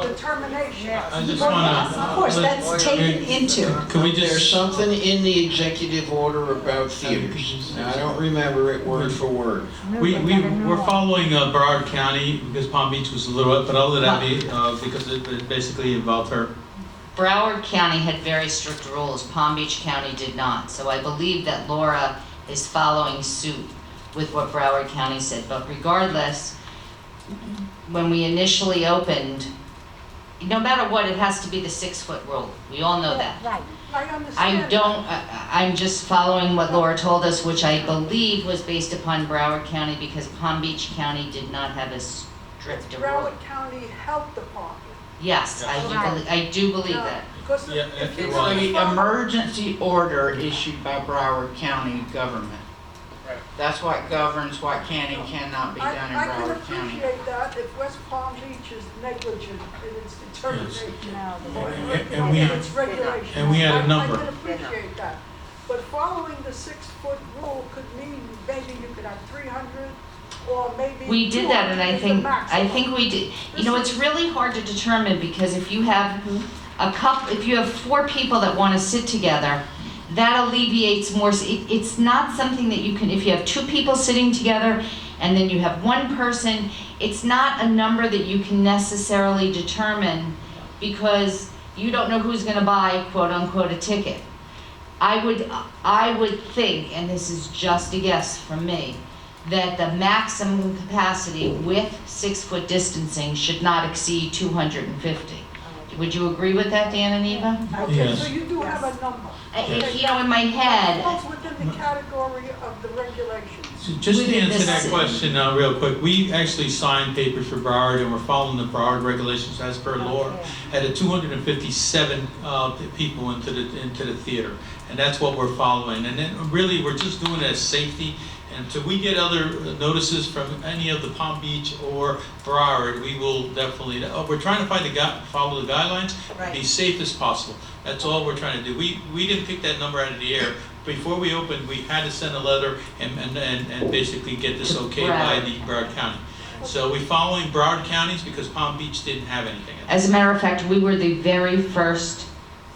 Determination. I just Of wanna. course, that's taken into. Can we there's just, something in the executive order about theaters. Now, I don't remember it word for word. we're following Broward County because Palm Beach was a little up, but I'll let Abby, because it basically involved her. Broward County had very strict rules, Palm Beach County did not. So I believe that Laura is following suit with what Broward County said. But regardless, when we initially opened, no matter what, it has to be the 6-foot rule. We all know that. Right. I understand. I'm just following what Laura told us, which I believe was based upon Broward County because Palm Beach County did not have as It's strict a rule. Broward County Health Department. Yes, I do believe that. Because Yeah, if you it It's want to the follow- emergency order issued by Broward County government. Right. That's what governs what can and cannot be done in I can Broward County. appreciate that if West Palm Beach is negligent in its determination or And we- in its regulations. and we had a number. I can appreciate that. But following the 6-foot rule could mean maybe you could have 300 or maybe We did that, and 200 I is the think, maximum. we did, you know, it's really hard to determine, because if you have if you have 4 people that want to sit together, that alleviates more, it's not something that you can, if you have 2 people sitting together, and then you have 1 person, it's not a number that you can necessarily determine, because you don't know who's gonna buy, quote-unquote, a ticket. I would think, and this is just a guess from me, that the maximum capacity with 6-foot distancing should not exceed 250. Would you agree with that, Dan and Eva? Okay, Yes. so you do have a number. You know, in my head, Falls within the category of the regulations. So just to Within answer this that city. question real quick, we actually signed papers for Broward, and we're following the Broward regulations as per law. At a 257 people into the theater, and that's what we're following. And then really, we're just doing it as safety. And until we get other notices from any of the Palm Beach or Broward, we will definitely. We're trying to follow the guidelines, and be safe as possible. That's all we're trying to do. We didn't pick that number out of the air. Before we opened, we had to send a letter and basically get this okay by the Broward County. So we're following Broward counties because Palm Beach didn't have anything. as a matter of fact, we were the very first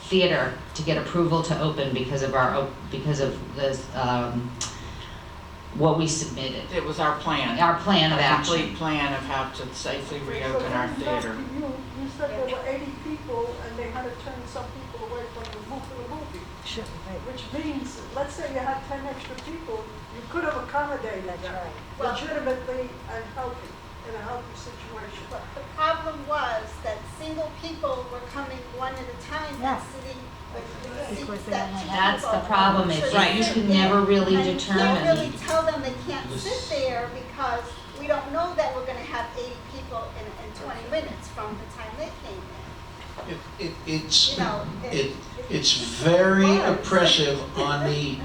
theater to get approval to open because of this, what we submitted. It was our plan. Our plan of A action. complete plan of how to safely reopen our theater. You said there were 80 people and they had to turn some people away from the movie. Which means, let's say you had 10 extra people, you could have accommodated that legitimately and healthy, in a healthy situation. The problem was that single people were coming one at a time and sitting with the seats that two That's the people problem, is should that you sit can in. never really And you determine. can't really tell them they can't sit there because we don't know that we're gonna have 80 people in 20 minutes from the time they came in. It's, You know, it's very oppressive on the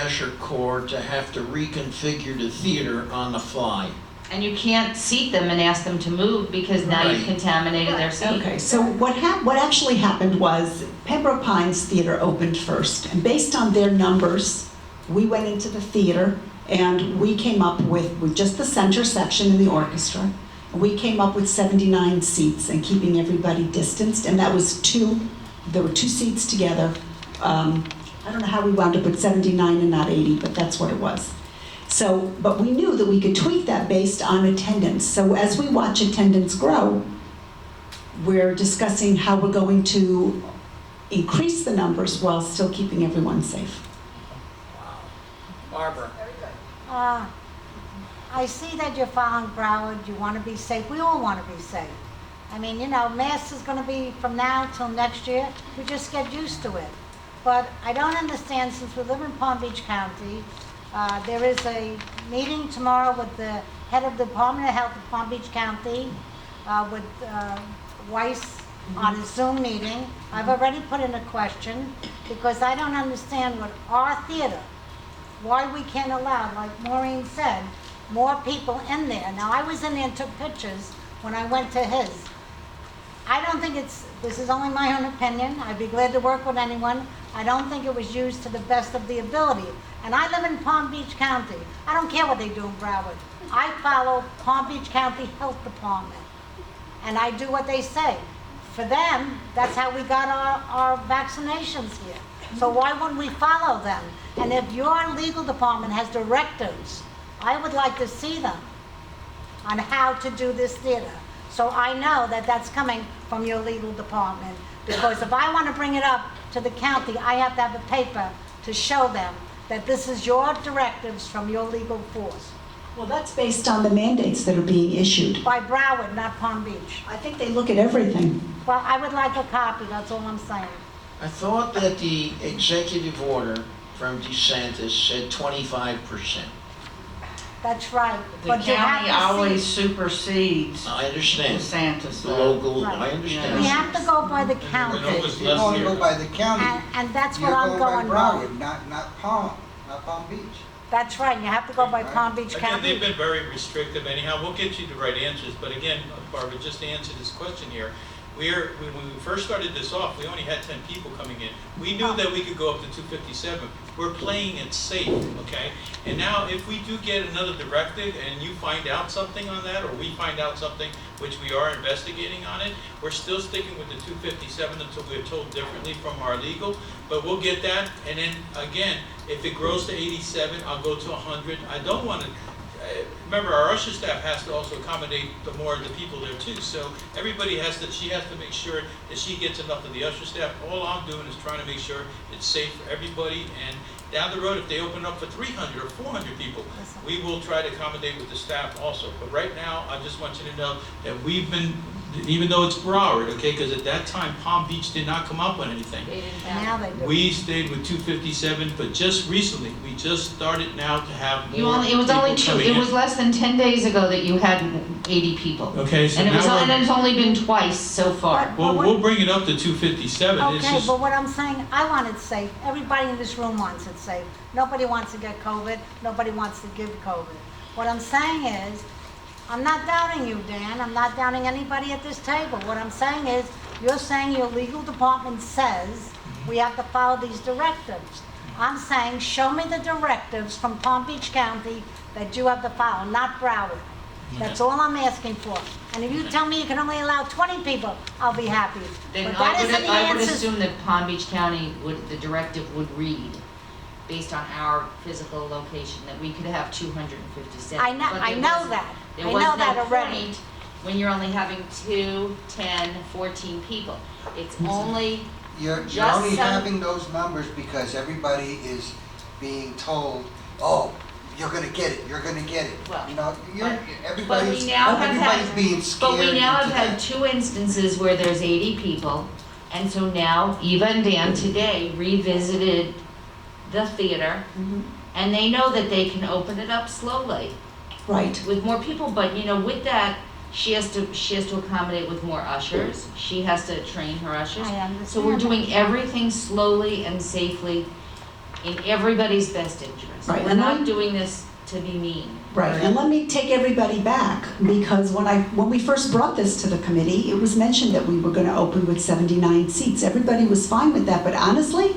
usher corps to have to reconfigure the theater on the fly. And you can't seat them and ask them to move because now you've Right. contaminated their seat. Okay, so what actually happened was Pembroke Pines Theater opened first, and based on their numbers, we went into the theater And we came up with just the center section in the orchestra, we came up with 79 seats and keeping everybody distanced, and that was there were 2 seats together. I don't know how we wound up with 79 and not 80, but that's what it was. So, but we knew that we could tweak that based on attendance. So as we watch attendance grow, we're discussing how we're going to increase the numbers while still keeping everyone safe. Barbara? I see that you're following Broward, you want to be safe, we all want to be safe. I mean, masks is going to be from now till next year, we just get used to it. But I don't understand, since we live in Palm Beach County, there is a meeting tomorrow with the head of the Department of Health of Palm Beach County, with Weiss on a Zoom meeting. I've already put in a question, because I don't understand what our theater, why we can't allow, like Maureen said, more people in there. Now, I was in there and took pictures when I went to his. I don't think this is only my own opinion, I'd be glad to work with anyone. I don't think it was used to the best of the ability. And I live in Palm Beach County. I don't care what they do in Broward. I follow Palm Beach County Health Department, and I do what they say. For them, that's how we got our vaccinations here. So why wouldn't we follow them? And if your legal department has directives, I would like to see them on how to do this theater. So I know that that's coming from your legal department, because if I want to bring it up to the county, I have to have a paper to show them that this is your directives from your legal force. Well, that's based on the mandates that are being issued. By Broward, not Palm Beach. I think they look at everything. Well, I would like a copy, that's all I'm saying. I thought that the executive order from DeSantis said 25%. That's right. The But you have county to see- always supersedes I understand. DeSantis. The local, Right. I understand. We have to go by the county, It was You less only here. go by the county. and that's You're what I'm going by by. Broward, not Palm Beach. That's right, you have to go by Palm Beach Again, County. they've been very restrictive anyhow. We'll get you the right answers, but again, Barbara, just to answer this question here, when we first started this off, we only had 10 people coming in. We knew that we could go up to 257. We're playing it safe, okay? And now, if we do get another directive and you find out something on that, or we find out something, which we are investigating on it, we're still sticking with the 257 until we're told differently from our legal, but we'll get that. And then, again, if it grows to 87, I'll go to 100. I don't want to, remember, our usher staff has to also accommodate the more of the people there too. So everybody she has to make sure that she gets enough of the usher staff. All I'm doing is trying to make sure it's safe for everybody. And down the road, if they open up for 300 or 400 people, we will try to accommodate with the staff also. But right now, I just want you to know that we've been, even though it's Broward, okay, because at that time, Palm Beach did not come up with anything. Now they do. We stayed with 257, but just recently, we just started now to have You more only, it was only people two, coming it in. was less than 10 days ago that you had 80 people. Okay, so And now and it's only been twice so far. But what- we'll bring it up to 257. It's Okay, just, but what I'm saying, I want it safe. Everybody in this room wants it safe. Nobody wants to get COVID. Nobody wants to give COVID. What I'm saying is, I'm not doubting you, Dan. I'm not doubting anybody at this table. What I'm saying is, you're saying your legal department says we have to follow these directives. I'm saying, show me the directives from Palm Beach County that you have to follow, not Broward. That's all I'm asking for. And if you tell me you can only allow 20 people, I'll be happy. Then But that I would, isn't the I would answer. assume that Palm Beach County the directive would read, based on our physical location, that we could have 257. I know, But I there know wasn't- that. There I was know no that already. point when you're only having 2, 10, 14 people. It's only, You're Just only some- having those numbers because everybody is being told, oh, you're gonna get it, you're gonna get it. Well, You know, but everybody's we now have everybody's had, being scared but we now into have had that. 2 instances where there's 80 people. And so now Eva and Dan today revisited the theater, and they know that they can open it up slowly Right. with more people, but with that, she has to accommodate with more ushers. She has to train her ushers. I understand. So we're doing everything slowly and safely in everybody's best interest. Right, We're and not I'm- doing this to be mean. Right, and let me take everybody back, because when we first brought this to the committee, it was mentioned that we were gonna open with 79 seats. Everybody was fine with that, but honestly,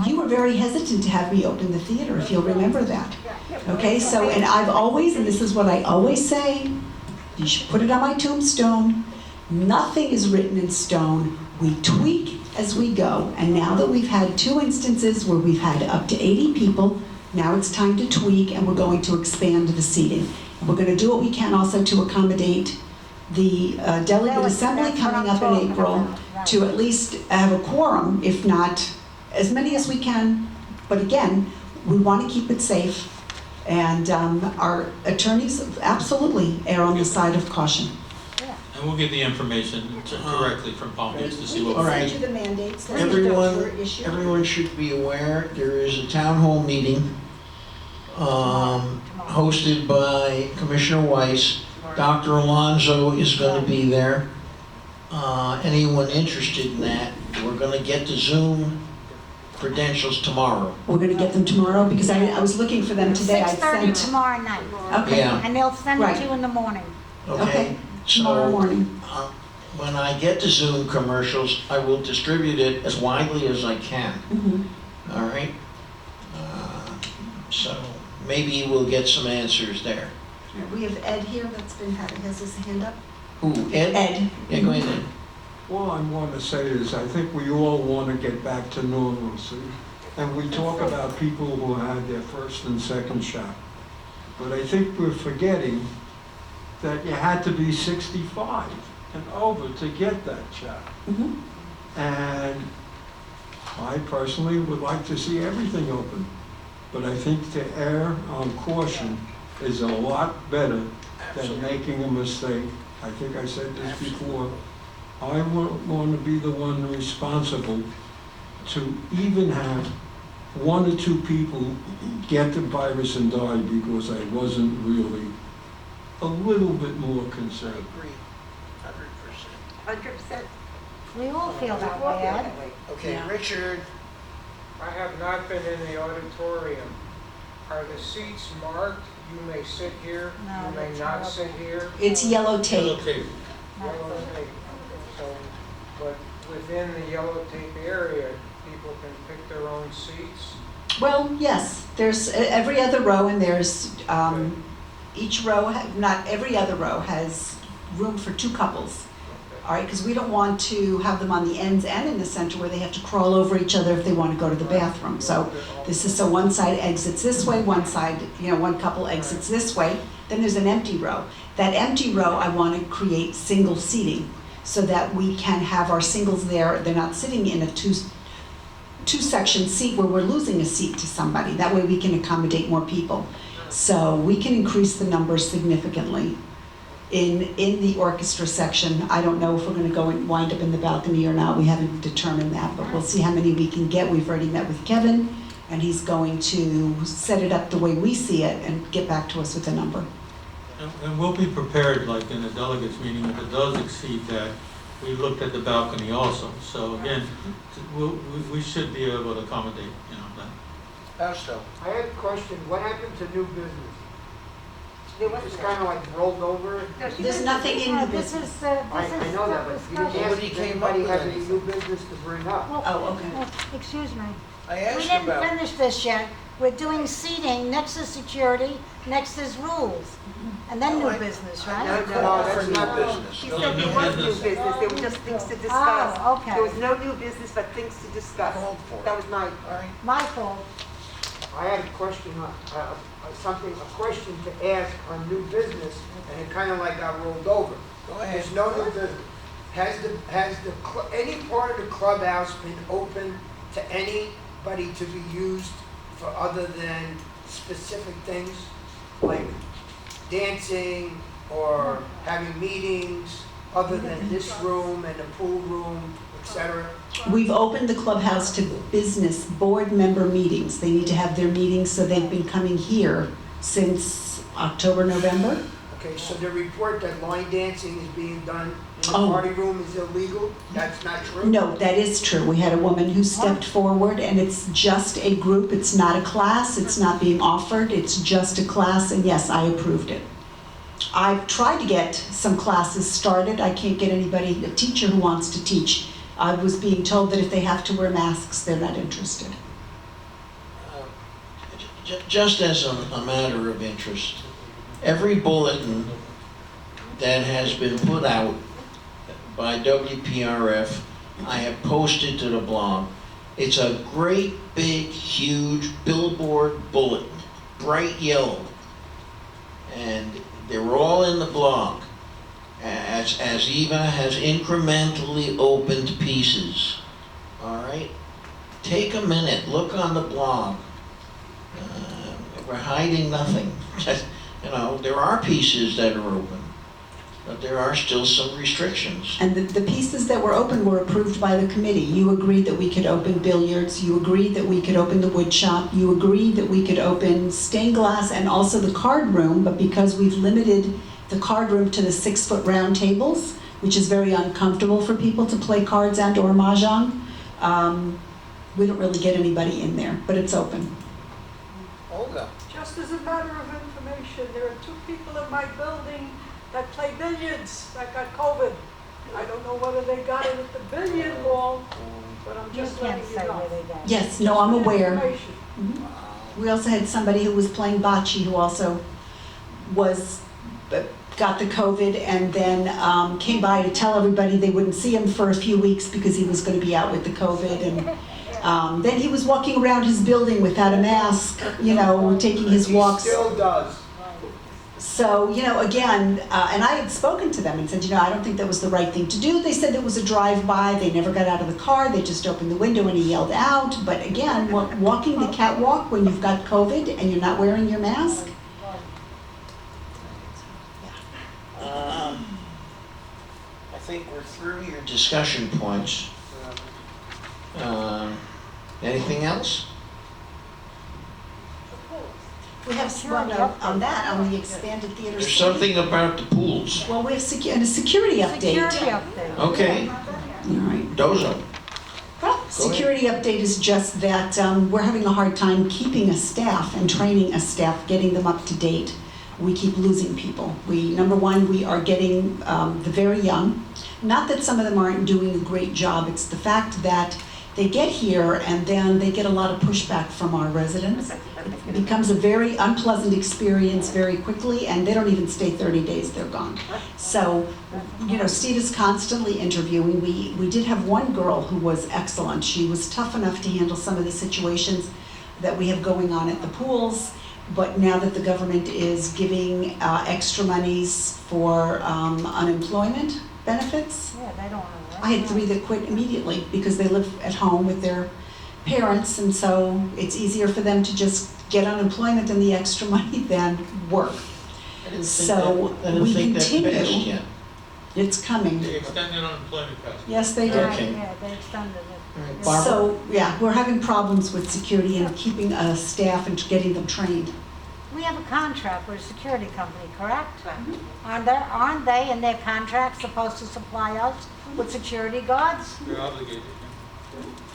You were very hesitant to have me open the theater, if you'll remember that. Okay, so, and I've always, and this is what I always say, you should put it on my tombstone, nothing is written in stone. We tweak as we go, and now that we've had 2 instances where we've had up to 80 people, now it's time to tweak, and we're going to expand the seating. And we're gonna do what we can also to accommodate the delegate assembly That's what coming I'm up in talking April, about, right. to at least have a quorum, if not as many as we can. But again, we want to keep it safe, and our attorneys absolutely err on the side of caution. And we'll get the information correctly from Palm Beach to see what. All right. Send you the mandates that Everyone, were issued. everyone should be aware, there is a town hall meeting hosted by Commissioner Weiss. Dr. Alonso is going to be there. Anyone interested in that, we're going to get the Zoom credentials tomorrow. We're going to get them tomorrow, because I was looking for them today. I 6:30 sent. tomorrow night. Okay. Yeah. And they'll send it Right. to you in the morning. Okay. Tomorrow So, morning. when I get the Zoom commercials, I will distribute it as widely as I can. Mhm. All right? So maybe we'll get some answers there. We have Ed here that's been, has his hand up. Who, Ed? Ed. Yeah, go ahead, Ed. All I want to say is, I think we all want to get back to normalcy. And we talk about people who had their first and second shot. But I think we're forgetting that you had to be 65 and over to get that shot. Mhm. And I personally would like to see everything open. But I think to err on caution is a lot better than making a mistake. I think I said this before. I want to be the one responsible to even have 1 or 2 people get the virus and die because I wasn't really a little bit more concerned. Agree, 100%. 100%. We all feel that way, Ed. Okay, Yeah. Richard, I have not been in the auditorium. Are the seats marked? You may sit here, No, you may it's not not. sit here. It's yellow tape. Okay. Yellow tape. So, but within the yellow tape area, people can pick their own seats. Well, yes, there's every other row, and there's, each row, not every other row has room for 2 couples. All right, because we don't want to have them on the ends and in the center where they have to crawl over each other if they want to go to the bathroom. So this is, so one side exits this way, one side, one couple exits this way, then there's an empty row. That empty row, I want to create single seating so that we can have our singles there. They're not sitting in a two-section seat where we're losing a seat to somebody. That way we can accommodate more people. So we can increase the numbers significantly. In the orchestra section, I don't know if we're going to go and wind up in the balcony or not. We haven't determined that, but we'll see how many we can get. We've already met with Kevin, and he's going to set it up the way we see it and get back to us with a number. And we'll be prepared, like in the delegates meeting, if it does exceed that, we looked at the balcony also. So again, we should be able to accommodate, that. Fausto. I had a question, what happened to new business? There It wasn't just kind of like rolled over? No, she There's didn't- nothing in the This business. is, I know that, but you didn't ask Nobody if came up anybody with has any anything. new business to bring up. Oh, okay. Excuse me. I We asked didn't about, finish this yet. We're doing seating, next is security, next is rules, and then No, new I- business, I right? never No, called that's for new not- business. She No said new there was new business. business, there were just things to discuss. Oh, okay. There was no new business, but things to discuss. Called for it. That was my, All right. My fault. I had a question, a question to ask on new business, and it kind of like got rolled over. Go ahead. There's no new business. Has any part of the clubhouse been open to anybody to be used for other than specific things? Like dancing or having meetings, other than this room and the pool room, etc.? We've opened the clubhouse to business board member meetings. They need to have their meetings, so they've been coming here since October, November. Okay, so the report that line dancing is being done in the Oh. party room is illegal? That's not true? No, that is true. We had a woman who stepped forward, and it's just a group. It's not a class. It's not being offered. It's just a class, and yes, I approved it. I've tried to get some classes started. I can't get anybody, a teacher who wants to teach. I was being told that if they have to wear masks, they're not interested. Just as a matter of interest, every bulletin that has been put out by WPRF, I have posted to the blog. It's a great, big, huge billboard bulletin, bright yellow. And they're all in the blog, as Eva has incrementally opened pieces. All right? Take a minute, look on the blog. We're hiding nothing. You know, there are pieces that are open, but there are still some restrictions. And the pieces that were open were approved by the committee. You agreed that we could open billiards, you agreed that we could open the wood shop, you agreed that we could open stained glass and also the card room, but because we've limited the card room to the 6-foot round tables, which is very uncomfortable for people to play cards and or mahjong, we don't really get anybody in there, but it's open. Olga? Just as a matter of information, there are 2 people in my building that play billiards that got COVID. I don't know whether they got it at the billiard ball, but I'm You just can't letting you say know. where they go. Yes, no, I'm aware. Information. We also had somebody who was playing bocce who also got the COVID and then came by to tell everybody they wouldn't see him for a few weeks because he was going to be out with the COVID. And then he was walking around his building without a mask, you know, taking his walks. He still does. So, you know, again, and I had spoken to them and said, you know, I don't think that was the right thing to do. They said it was a drive-by. They never got out of the car. They just opened the window and he yelled out. But again, walking the catwalk when you've got COVID and you're not wearing your mask. I think we're through your discussion points. Anything else? We have, well, no, on that, on the expanded theater. There's suite. something about the pools. Well, we have and a security update. Security update. Okay, All right. Dozo. Well, security update is just that we're having a hard time keeping a staff and training a staff, getting them up to date. We keep losing people. Number one, we are getting the very young. Not that some of them aren't doing a great job, it's the fact that they get here and then they get a lot of pushback from our residents. It becomes a very unpleasant experience very quickly, and they don't even stay 30 days, they're gone. So, you know, Steve is constantly interviewing. We did have one girl who was excellent. She was tough enough to handle some of the situations that we have going on at the pools, but now that the government is giving extra monies for unemployment benefits, Yeah, they don't know. I had 3 that quit immediately because they live at home with their parents, and so it's easier for them to just get unemployment and the extra money than work. So we continue. It's coming. They extended unemployment passage. Yes, they do. Okay. Yeah, they extended it. All right, Barbara? So, yeah, we're having problems with security and keeping staff and getting them trained. We have a contract with a security company, correct? Aren't they in their contract supposed to supply us with security guards? They're obligated.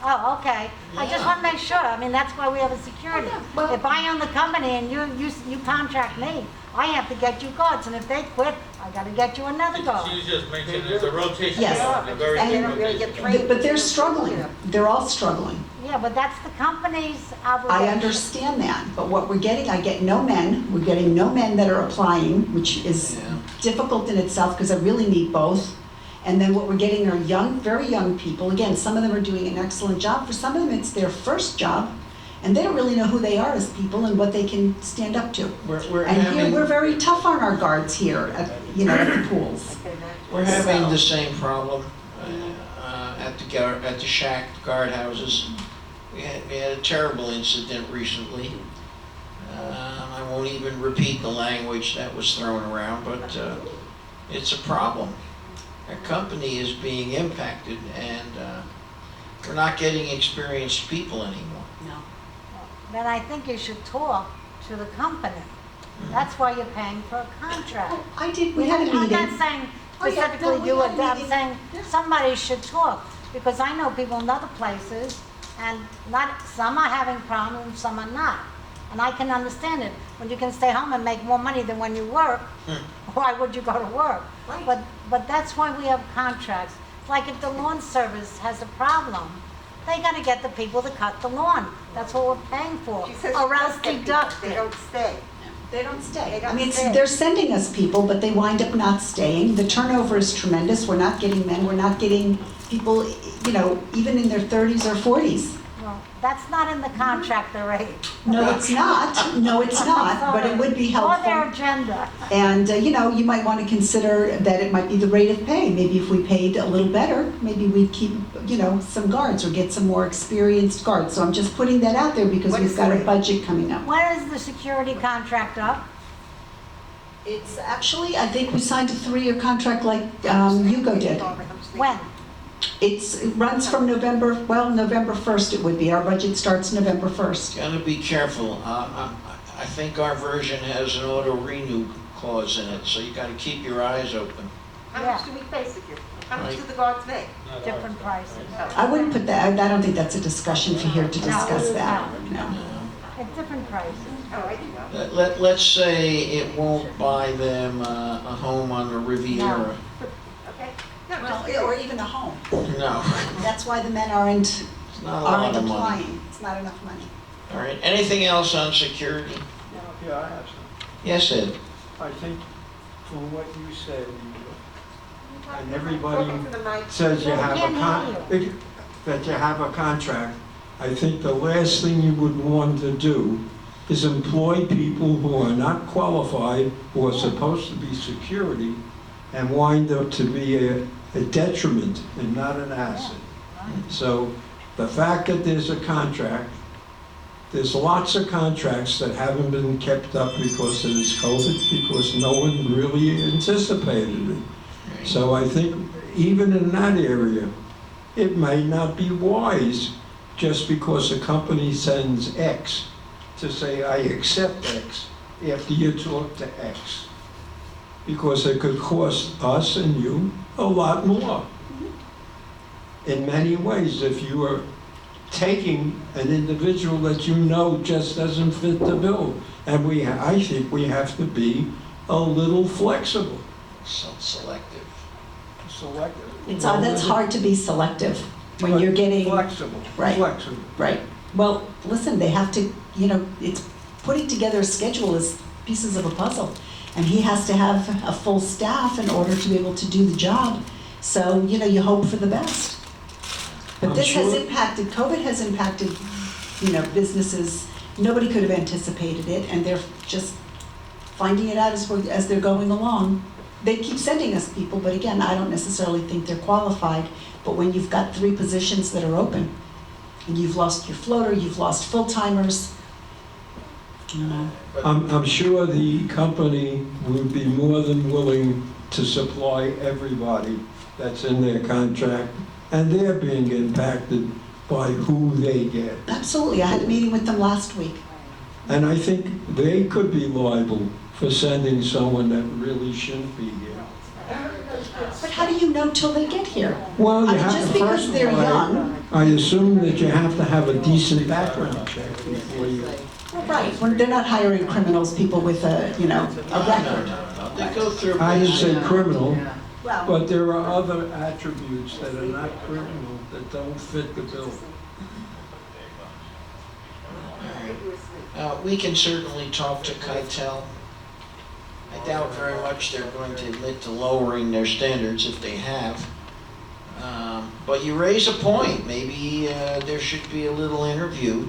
Oh, okay. I just want to make sure. I mean, that's why we have a security. well- If I own the company and you contract me, I have to get you guards, and if they quit, I gotta get you another guard. She's just mentioned there's a rotation. Yes. A very And good They don't really get rotation. trained. But they're struggling. They're all struggling. Yeah, but that's the company's obligation. I understand that, but what we're getting, I get no men. We're getting no men that are applying, which is Yeah. difficult in itself because I really need both. And then what we're getting are young, very young people. Again, some of them are doing an excellent job. For some of them, it's their first job, and they don't really know who they are as people and what they can stand up to. We're And here, having, we're very tough on our guards here, at the pools. we're having the same problem at the shack guardhouses. We had a terrible incident recently. I won't even repeat the language that was thrown around, but it's a problem. Our company is being impacted, and we're not getting experienced people anymore. No. Then I think you should talk to the company. That's why you're paying for a contract. We had a meeting. I'm not saying Oh, yeah, no, specifically we you, had a I'm meeting. saying somebody should talk, because I know people in other places, and some are having problems, some are not. And I can understand it. When you can stay home and make more money than when you work, why would you go to work? But that's why we have contracts. It's like if the lawn service has a problem, they gotta get the people to cut the lawn. That's what we're paying for, She says or she else does get people, deduct they it. don't stay. They don't stay. They don't I mean, stay. they're sending us people, but they wind up not staying. The turnover is tremendous. We're not getting men, we're not getting people, you know, even in their 30s or 40s. Well, that's not in the contract already. No, it's not. No, it's not, but it would be Or their helpful. agenda. And, you know, you might want to consider that it might be the rate of pay. Maybe if we paid a little better, maybe we'd keep, you know, some guards or get some more experienced guards. So I'm just putting that out there because What we've is got the a rate? budget coming up. When is the security contract up? It's actually, I think we signed a 3-year contract like Yuko did. When? It runs from November 1st it would be. Our budget starts November 1st. Gotta be careful. I think our version has an auto-renew clause in it, so you gotta keep your eyes open. How much do we pay security? How much Right. do the guards make? Different prices. I wouldn't put that, I don't think that's a discussion for here to discuss that, no. At different prices. Oh, I do know. Let's say it won't buy them a home on the Riviera. Okay. No, Well, just or even a home. No, That's why the men aren't it's not a lot of money. applying. It's not enough money. All right, anything else on security? Yeah, I have some. Yes, Ed? I think from what you said, and Talk everybody into the mic. says you Well, we have can't hear that you have a contract, I think the last thing you would want to do is employ people who are not qualified, who are supposed to be security, and wind up to be a detriment and not an asset. So the fact that there's a contract, there's lots of contracts that haven't been kept up because of this COVID, because no one really anticipated it. So I think even in that area, it may not be wise just because a company sends X to say, I accept X after you talk to X. Because it could cost us and you a lot more. In many ways, if you are taking an individual that you know just doesn't fit the bill. And I think we have to be a little flexible. So selective. That's hard to be selective when you're getting, Flexible, Right. flexible. right. Well, listen, they have to, you know, it's putting together a schedule is pieces of a puzzle. And he has to have a full staff in order to be able to do the job. So, you know, you hope for the best. But I'm this has sure- impacted, COVID has impacted, you know, businesses. Nobody could have anticipated it, and they're just finding it out as they're going along. They keep sending us people, but again, I don't necessarily think they're qualified. But when you've got 3 positions that are open, and you've lost your floater, you've lost full-timers, you know. I'm sure the company would be more than willing to supply everybody that's in their contract, and they're being impacted by who they get. Absolutely, I had a meeting with them last week. And I think they could be liable for sending someone that really shouldn't be here. But how do you know till they get here? Well, I you mean, have just to, because first they're of all, young. I assume that you have to have a decent background check before you. Well, right, when they're not hiring criminals, people with a, you know, a record. No, they go through. I didn't say criminal, Well, but there are other attributes that are not criminal that don't fit the bill. We can certainly talk to Kytel. I doubt very much they're going to admit to lowering their standards if they have. But you raise a point. Maybe there should be a little interview.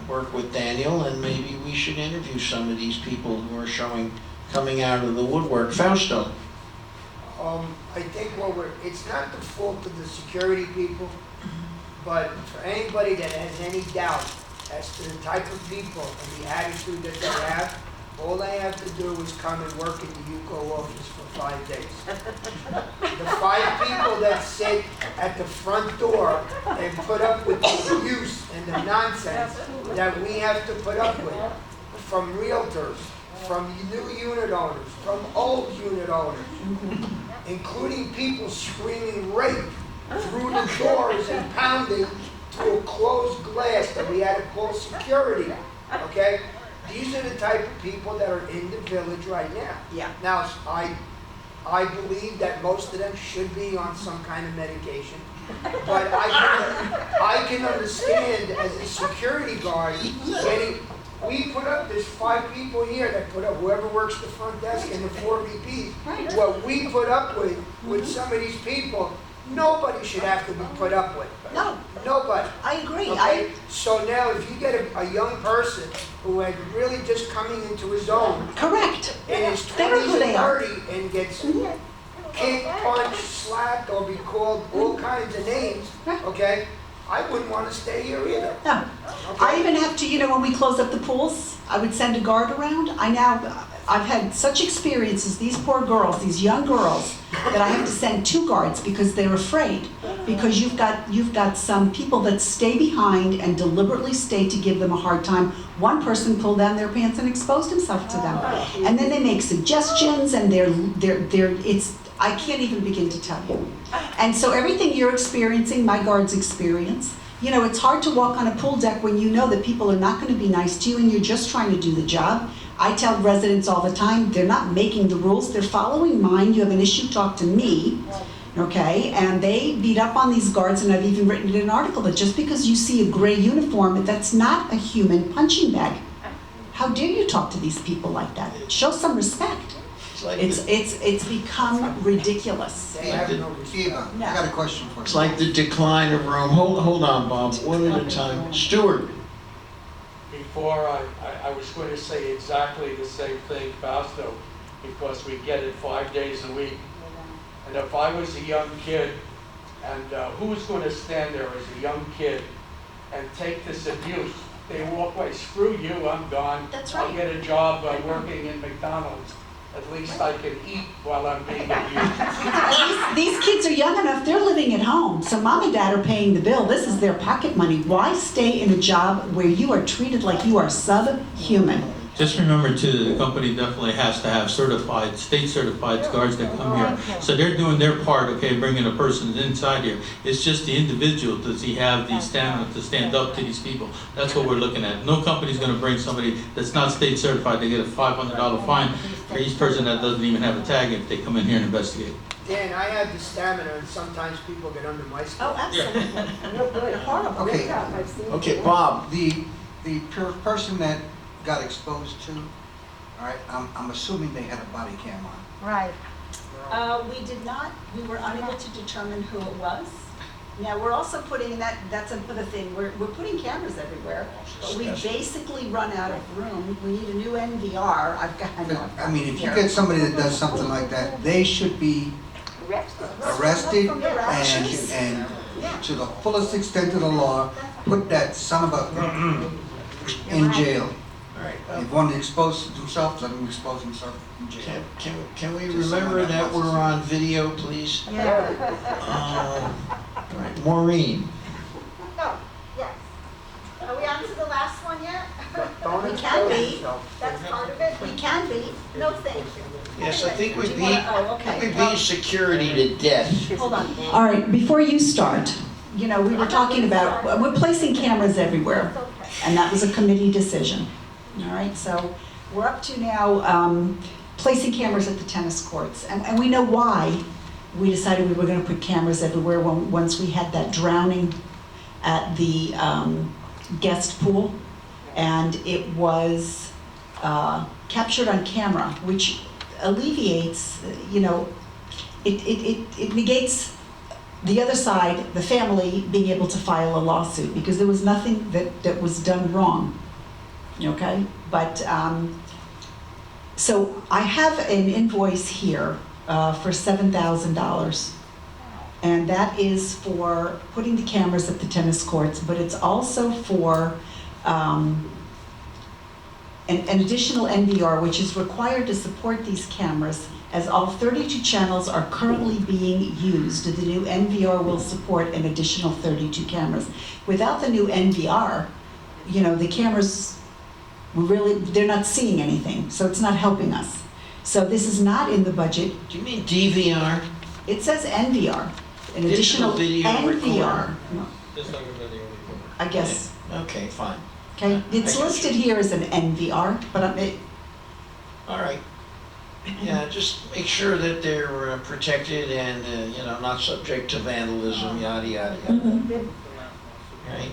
Work with Daniel, and maybe we should interview some of these people who are coming out of the woodwork. Fausto. I think it's not the fault of the security people, but for anybody that has any doubt as to the type of people and the attitude that they have, all they have to do is come and work in the UCO office for 5 days. The 5 people that sit at the front door and put up with the abuse and the nonsense that we have to put up with, from realtors, from new unit owners, from old unit owners, including people screaming rape through the doors and pounding through a closed glass that we had to call security, okay? These are the type of people that are in the village right now. Yeah. Now, I I believe that most of them should be on some kind of medication. But I can understand as a security guard, we put up, there's 5 people here that put up, whoever works the front desk and the 4 VPs. What we put up with some of these people, nobody should have to be put up with. No, Nobody. I agree. Okay? So now if you get a young person who had really just coming into his own, Correct. in his They know 20s who and they are. 30 and gets kicked, punched, slapped, or be called all kinds of names, okay? I wouldn't want to stay here either. No. I even have to, when we close up the pools, I would send a guard around. I've had such experiences, these poor girls, these young girls, that I have to send 2 guards because they're afraid. Because you've got some people that stay behind and deliberately stay to give them a hard time. One person pulled down their pants and exposed himself to them. And then they make suggestions and I can't even begin to tell you. And so everything you're experiencing, my guards experience. It's hard to walk on a pool deck when you know that people are not going to be nice to you and you're just trying to do the job. I tell residents all the time, they're not making the rules, they're following mine. You have an issue, talk to me, okay? And they beat up on these guards, and I've even written in an article that just because you see a gray uniform, that's not a human punching bag. How dare you talk to these people like that? Show some respect. It's become ridiculous. They have no respect. Eva, I got a question for you. It's like the decline of Rome. Hold on, Bob, one at a time. Stuart. Before, I was going to say exactly the same thing, Fausto, because we get it 5 days a week. And if I was a young kid, and who was going to stand there as a young kid and take this abuse? They walk away, screw you, I'm gone. That's I'll right. get a job working in McDonald's. At least I can eat while I'm being abused. These kids are young enough, they're living at home, so mom and dad are paying the bill. This is their pocket money. Why stay in a job where you are treated like you are subhuman? Just remember too, the company definitely has to have certified, state certified guards that come here. So they're doing their part, okay, bringing a person inside here. It's just the individual, does he have the stamina to stand up to these people? That's what we're looking at. No company's gonna bring somebody that's not state certified, they get a $500 fine for each person that doesn't even have a tag if they come in here and investigate. Dan, I have the stamina, and sometimes people get under my skin. Oh, absolutely. Horrible. Okay, Okay, Bob. the person that got exposed to, all right, I'm assuming they had a body cam on. Right. We did not, we were unable to determine who it was. Now, we're also putting, that's another thing, we're putting cameras everywhere, but we basically run out of room. We need a new NVR. I mean, if you get somebody that does something like that, they should be arrested and to the fullest extent of the law, put that son of a in jail. If one exposes himself, let him expose himself in jail. Can we remember that we're on video, please? Yeah. Right. Maureen. No, yes. Are we on to the last one yet? Don't We can be. expose yourself. That's part of it? We can be. No, thank you. Yes, I think we Do you want- oh, okay. beat security to death. Hold on. All right, before you start, we were talking about, we're placing cameras everywhere, and that was a committee decision. All right, so we're up to now placing cameras at the tennis courts, and we know why we decided we were going to put cameras everywhere once we had that drowning at the guest pool, and it was captured on camera, which alleviates, it negates the other side, the family, being able to file a lawsuit, because there was nothing that was done wrong, okay? But, so I have an invoice here for $7,000. And that is for putting the cameras at the tennis courts, but it's also for an additional NVR, which is required to support these cameras, as all 32 channels are currently being used. The new NVR will support an additional 32 cameras. Without the new NVR, the cameras, they're not seeing anything, so it's not helping us. So this is not in the budget. Do you mean DVR? It says NVR, an Digital additional video NVR. Just like a video recorder. I guess, Okay, fine. okay? It's I got listed you. here as an NVR, but All right. Yeah, just make sure that they're protected and, not subject to vandalism, yada, yada, yada, Mhm. right?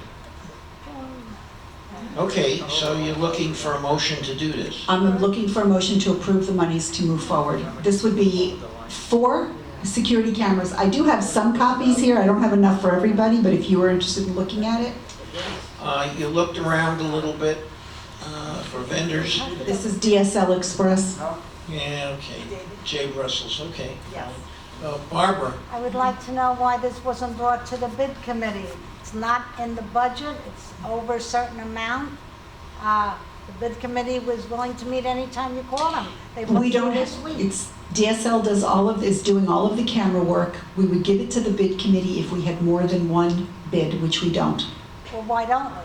Okay, so you're looking for a motion to do this? I'm looking for a motion to approve the monies to move forward. This would be 4 security cameras. I do have some copies here, I don't have enough for everybody, but if you were interested in looking at it. You looked around a little bit for vendors? This is DSL Express. Yeah, okay. Jay Russell's, okay. Yes. Barbara, I would like to know why this wasn't brought to the bid committee. It's not in the budget, it's over a certain amount. The bid committee was willing to meet anytime you call them. They We booked you don't, this week. it's, DSL is doing all of the camera work. We would give it to the bid committee if we had more than one bid, which we don't, Well, why don't we?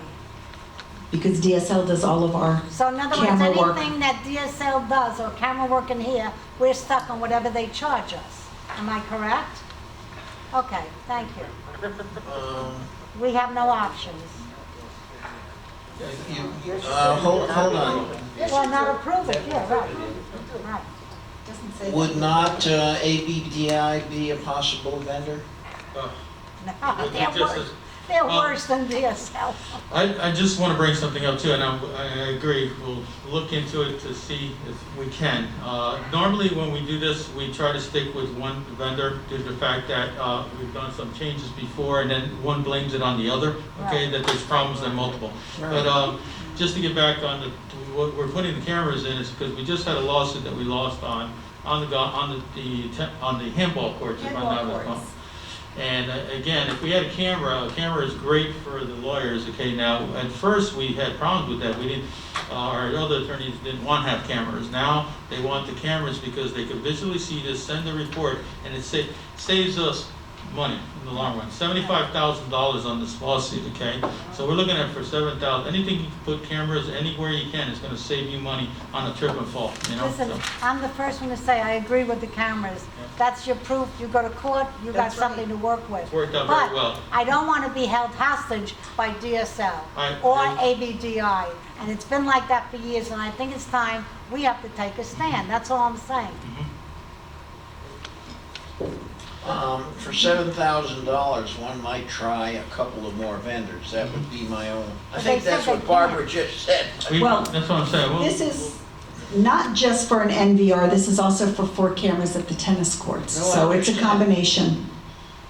because DSL does all of our So in other words, camera work. anything that DSL does or camera work in here, we're stuck on whatever they charge us. Am I correct? Okay, thank you. We have no options. hold on. Well, not approve it, yeah, right. Right. Doesn't say Would that. not ABDI be a possible vendor? Uh, No, Would they're you just worse, as- they're worse than DSL. I just want to bring something up too, and I agree, we'll look into it to see if we can. Normally, when we do this, we try to stick with one vendor due to the fact that we've done some changes before, and then one blames it on the other, okay, Right. that there's problems and multiple. But just to get back on what we're putting the cameras in is because we just had a lawsuit that we lost on the handball courts, if I'm not mistaken. And again, if we had a camera is great for the lawyers, okay? Now, at first, we had problems with that. We didn't, our other attorneys didn't want to have cameras. Now, they want the cameras because they can visually see this, send the report, and it saves us money in the long run. $75,000 on this lawsuit, okay? So we're looking at for $7,000. Anything you can put cameras anywhere you can is gonna save you money on a trip and fall, you know? Listen, So- I'm the first one to say, I agree with the cameras. That's your proof, you go to court, you got That's right. something to work with. It's worked out very well. But I don't want to be held hostage by DSL or ABDI. And it's been like that for years, and I think it's time we have to take a stand. That's all I'm saying. For $7,000, one might try a couple of more vendors. That would be my own. I But think they said that's what they Barbara just said. Well, That's what I'm saying. This is not just for an NVR, this is also for 4 cameras at the tennis courts. No, I So it's a understand. combination.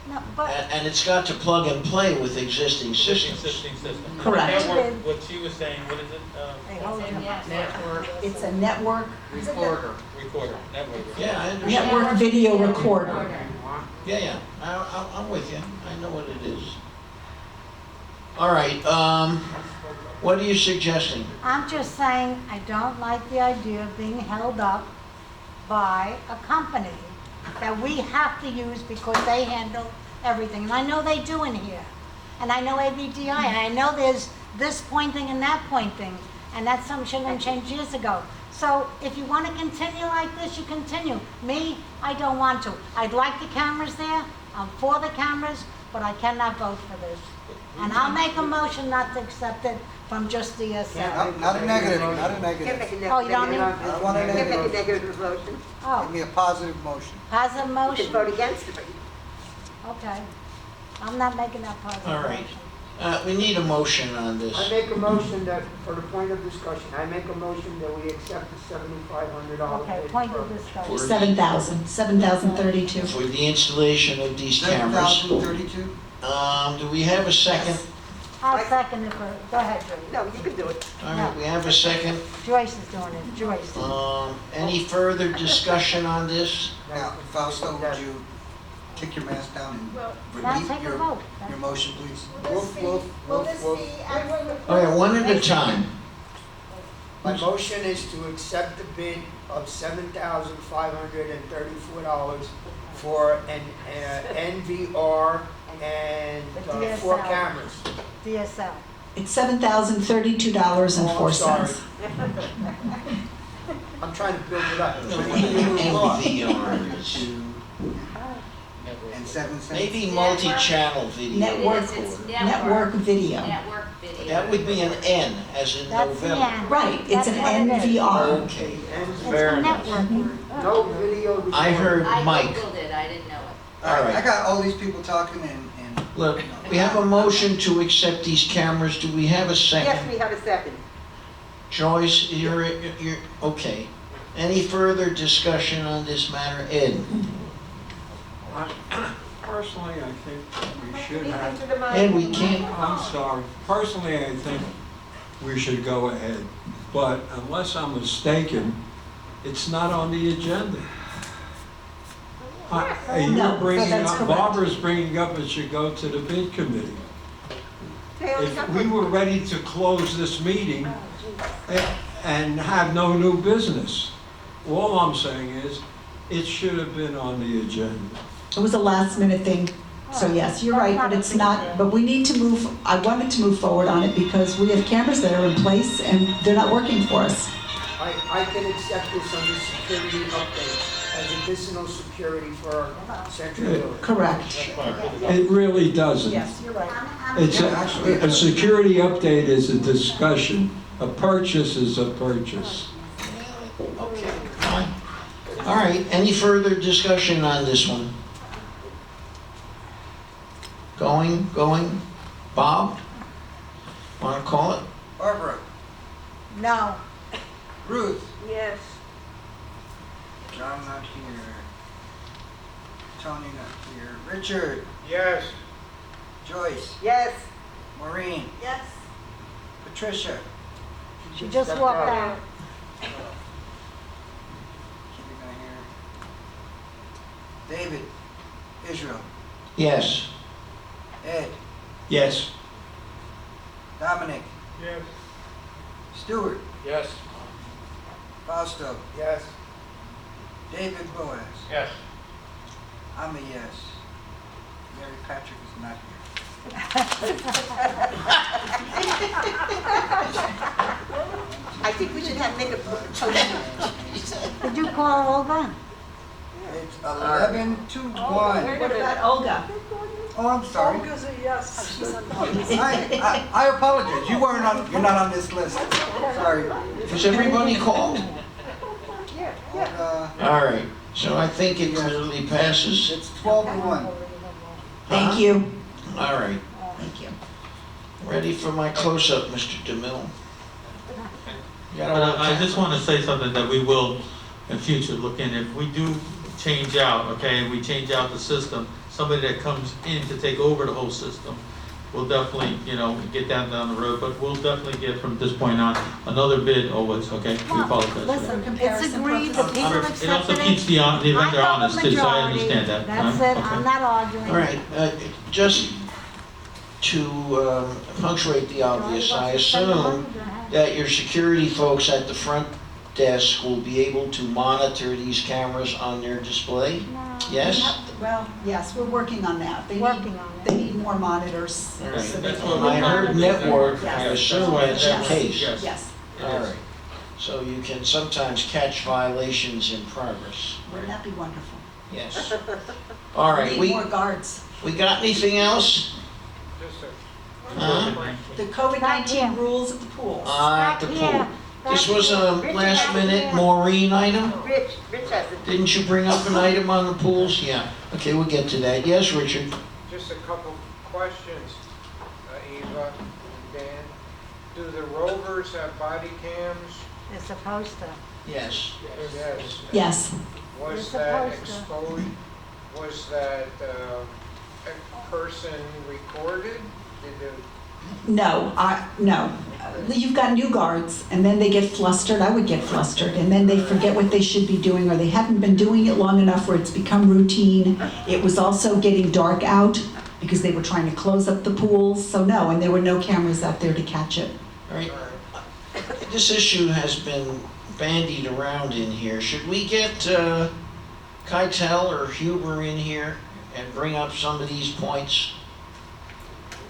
No, but And it's got to plug and play with existing systems. Existing system. Correct. Network, what she was saying, what is it? Hey, hold it. Network It's a network, recorder. Recorder, network. Yeah, I understand. network video recorder. Yeah, I'm with you. I know what it is. All right, what are you suggesting? I'm just saying, I don't like the idea of being held up by a company that we have to use because they handle everything. And I know they do in here. And I know ABDI, and I know there's this pointing and that pointing. And that's something should have been changed years ago. So if you want to continue like this, you continue. Me, I don't want to. I'd like the cameras there. I'm for the cameras, but I cannot vote for this. And I'll make a motion not to accept it from just DSL. Not a negative, not a Can't negative. make a Oh, you don't negative. I don't want a Can't make a negative. negative motion. Give Oh, me a positive motion. positive You motion? can vote against it, but Okay. I'm not making that positive All right. motion. We need a motion on this. I make a motion that, for the point of discussion, I make a motion that we accept the $7,500 Okay, bid point for- of discussion. 7,032. For the installation of these cameras. 7,032? Do we have a second? I'll second it for, go ahead, Joyce. No, you can do it. All right, we have a second. Joyce is doing it, Joyce. Any further discussion on this? Now, Fausto, would you take your mask down and Now repeat take a your vote. motion, please? Woof, woof, woof, woof. Okay, one at a time. My motion is to accept the bid of $7,534 for an NVR and The 4 DSL. cameras. DSL. It's $7,032.04. sorry. I'm trying to build it up. I'm trying to give you a thought. NVRs. and 7 cents. Maybe multi-channel video. Network, It's network video. Network video. That would be an N, as in That's the November. end. Right, it's an That's what it is. NVR. Okay, It's fair for enough. networking. No video. I heard I Mike. Googled it, I didn't know it. All I right, got all these people talking and look, we have a motion to accept these cameras. Do we have a Yes, second? we have a second. Joyce, you're, okay. Any further discussion on this matter? Ed? Personally, I think we should Speak have, into the mic. Ed, we can't, I'm sorry, personally, I think we should go ahead. But unless I'm mistaken, it's not on the agenda. No, You're bringing that's up, correct. Barbara's bringing up it should go to the bid committee. They only If got we one. were ready to close this meeting and have no new business, all I'm saying is, it should have been on the agenda. It was a last minute thing, so yes, you're right, but it's not, but we need to move, I wanted to move forward on it because we have cameras that are in place and they're not working for us. I can accept this under security update as additional security for Central Village. Correct. It really doesn't. Yes, you're right. It's a security update is a discussion, a purchase is a purchase. okay, fine. All right, any further discussion on this one? Going? Bob? Want to call it? Barbara, No. Ruth, Yes. John not here, Tony not here, Richard, Yes. Joyce, Yes. Maureen, Yes. Patricia, She just walked out. Kitty not here, David, Israel, Yes. Ed, Yes. Dominic, Yes. Stewart, Yes. Fausto, Yes. David Boaz. Yes. I'm a yes. Mary Patrick is not here. I think we should have, make a motion. Did you call Olga? It's 11 to 1. What about Olga? Oh, I'm sorry. Olga's a yes. I apologize. You're not on this list. Sorry. Was everybody called? Uh, All right, so I think it clearly passes. It's 12 to 1. Thank you. All right, Thank you. ready for my close-up, Mr. DeMille? You got But all I that? just want to say something that we will in future look in. If we do change out, okay, and we change out the system, somebody that comes in to take over the whole system, we'll definitely, get that down the road, but we'll definitely get from this point on another bid always, okay? We apologize. for that. Listen, it's Comparison agreed, the people It also accepted keeps it. the vendor I know honest the too, so I majority. understand that. That's huh? it, Okay. I'm not arguing. All right, just to punctuate the obvious, I assume that your security folks at the front desk will be able to monitor these cameras on their display? Yes? Well, yes, we're working on that. Working on it. They need more monitors. All right. so they That's can- what I heard network, I assume that's the Yes. case. Yes. Yes, All right, so you can sometimes catch violations in progress. wouldn't that be wonderful? Yes. All right, Need we more guards. got anything else? Just a Huh? The COVID-19 rules at the pools. At the Back pool. here. This was a last minute Maureen item? Rich has it. Didn't you bring up an item on the pools? Yeah. Okay, we'll get to that. Yes, Richard? Just a couple questions, Eva and Dan. Do the rovers have body cams? They're supposed to. Yes. Yes. Yes. Was They're that supposed to. exposed, was that person recorded? Did No, no. You've got new guards, and then they get flustered. I would get flustered, and then they forget what they should be doing, or they haven't been doing it long enough where it's become routine. It was also getting dark out because they were trying to close up the pools. So no, and there were no cameras out there to catch it. All right. This issue has been bandied around in here. Should we get Keitel or Huber in here and bring up some of these points?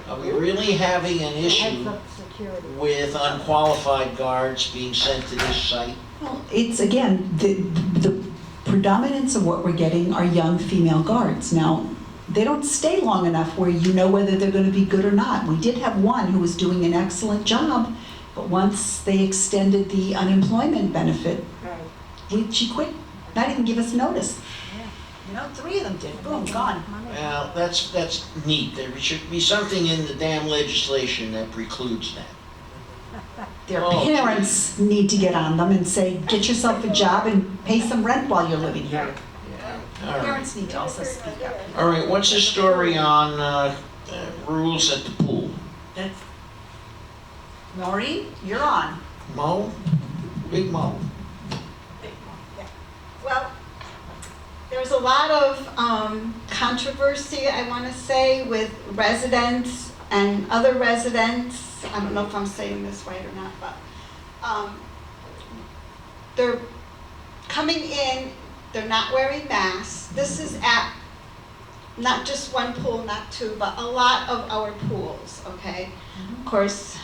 Are we really having an issue Heads up security. with unqualified guards being sent to this site? Well, it's again, the predominance of what we're getting are young female guards. Now, they don't stay long enough where you know whether they're gonna be good or not. We did have one who was doing an excellent job, but once they extended the unemployment benefit, she quit, not even give us notice. You know, 3 of them did, boom, gone. Well, that's neat. There should be something in the damn legislation that precludes that. Their Oh, parents need to get on them and say, get yourself a job and pay some rent while you're living here. All right. Parents need to also speak up. All right, what's the story on rules at the pool? Maureen, you're on. Mo? Big Mo. Well, there's a lot of controversy, I want to say, with residents and other residents. I don't know if I'm saying this right or not, but they're coming in, they're not wearing masks. This is at not just one pool, not 2, but a lot of our pools, okay? Of course,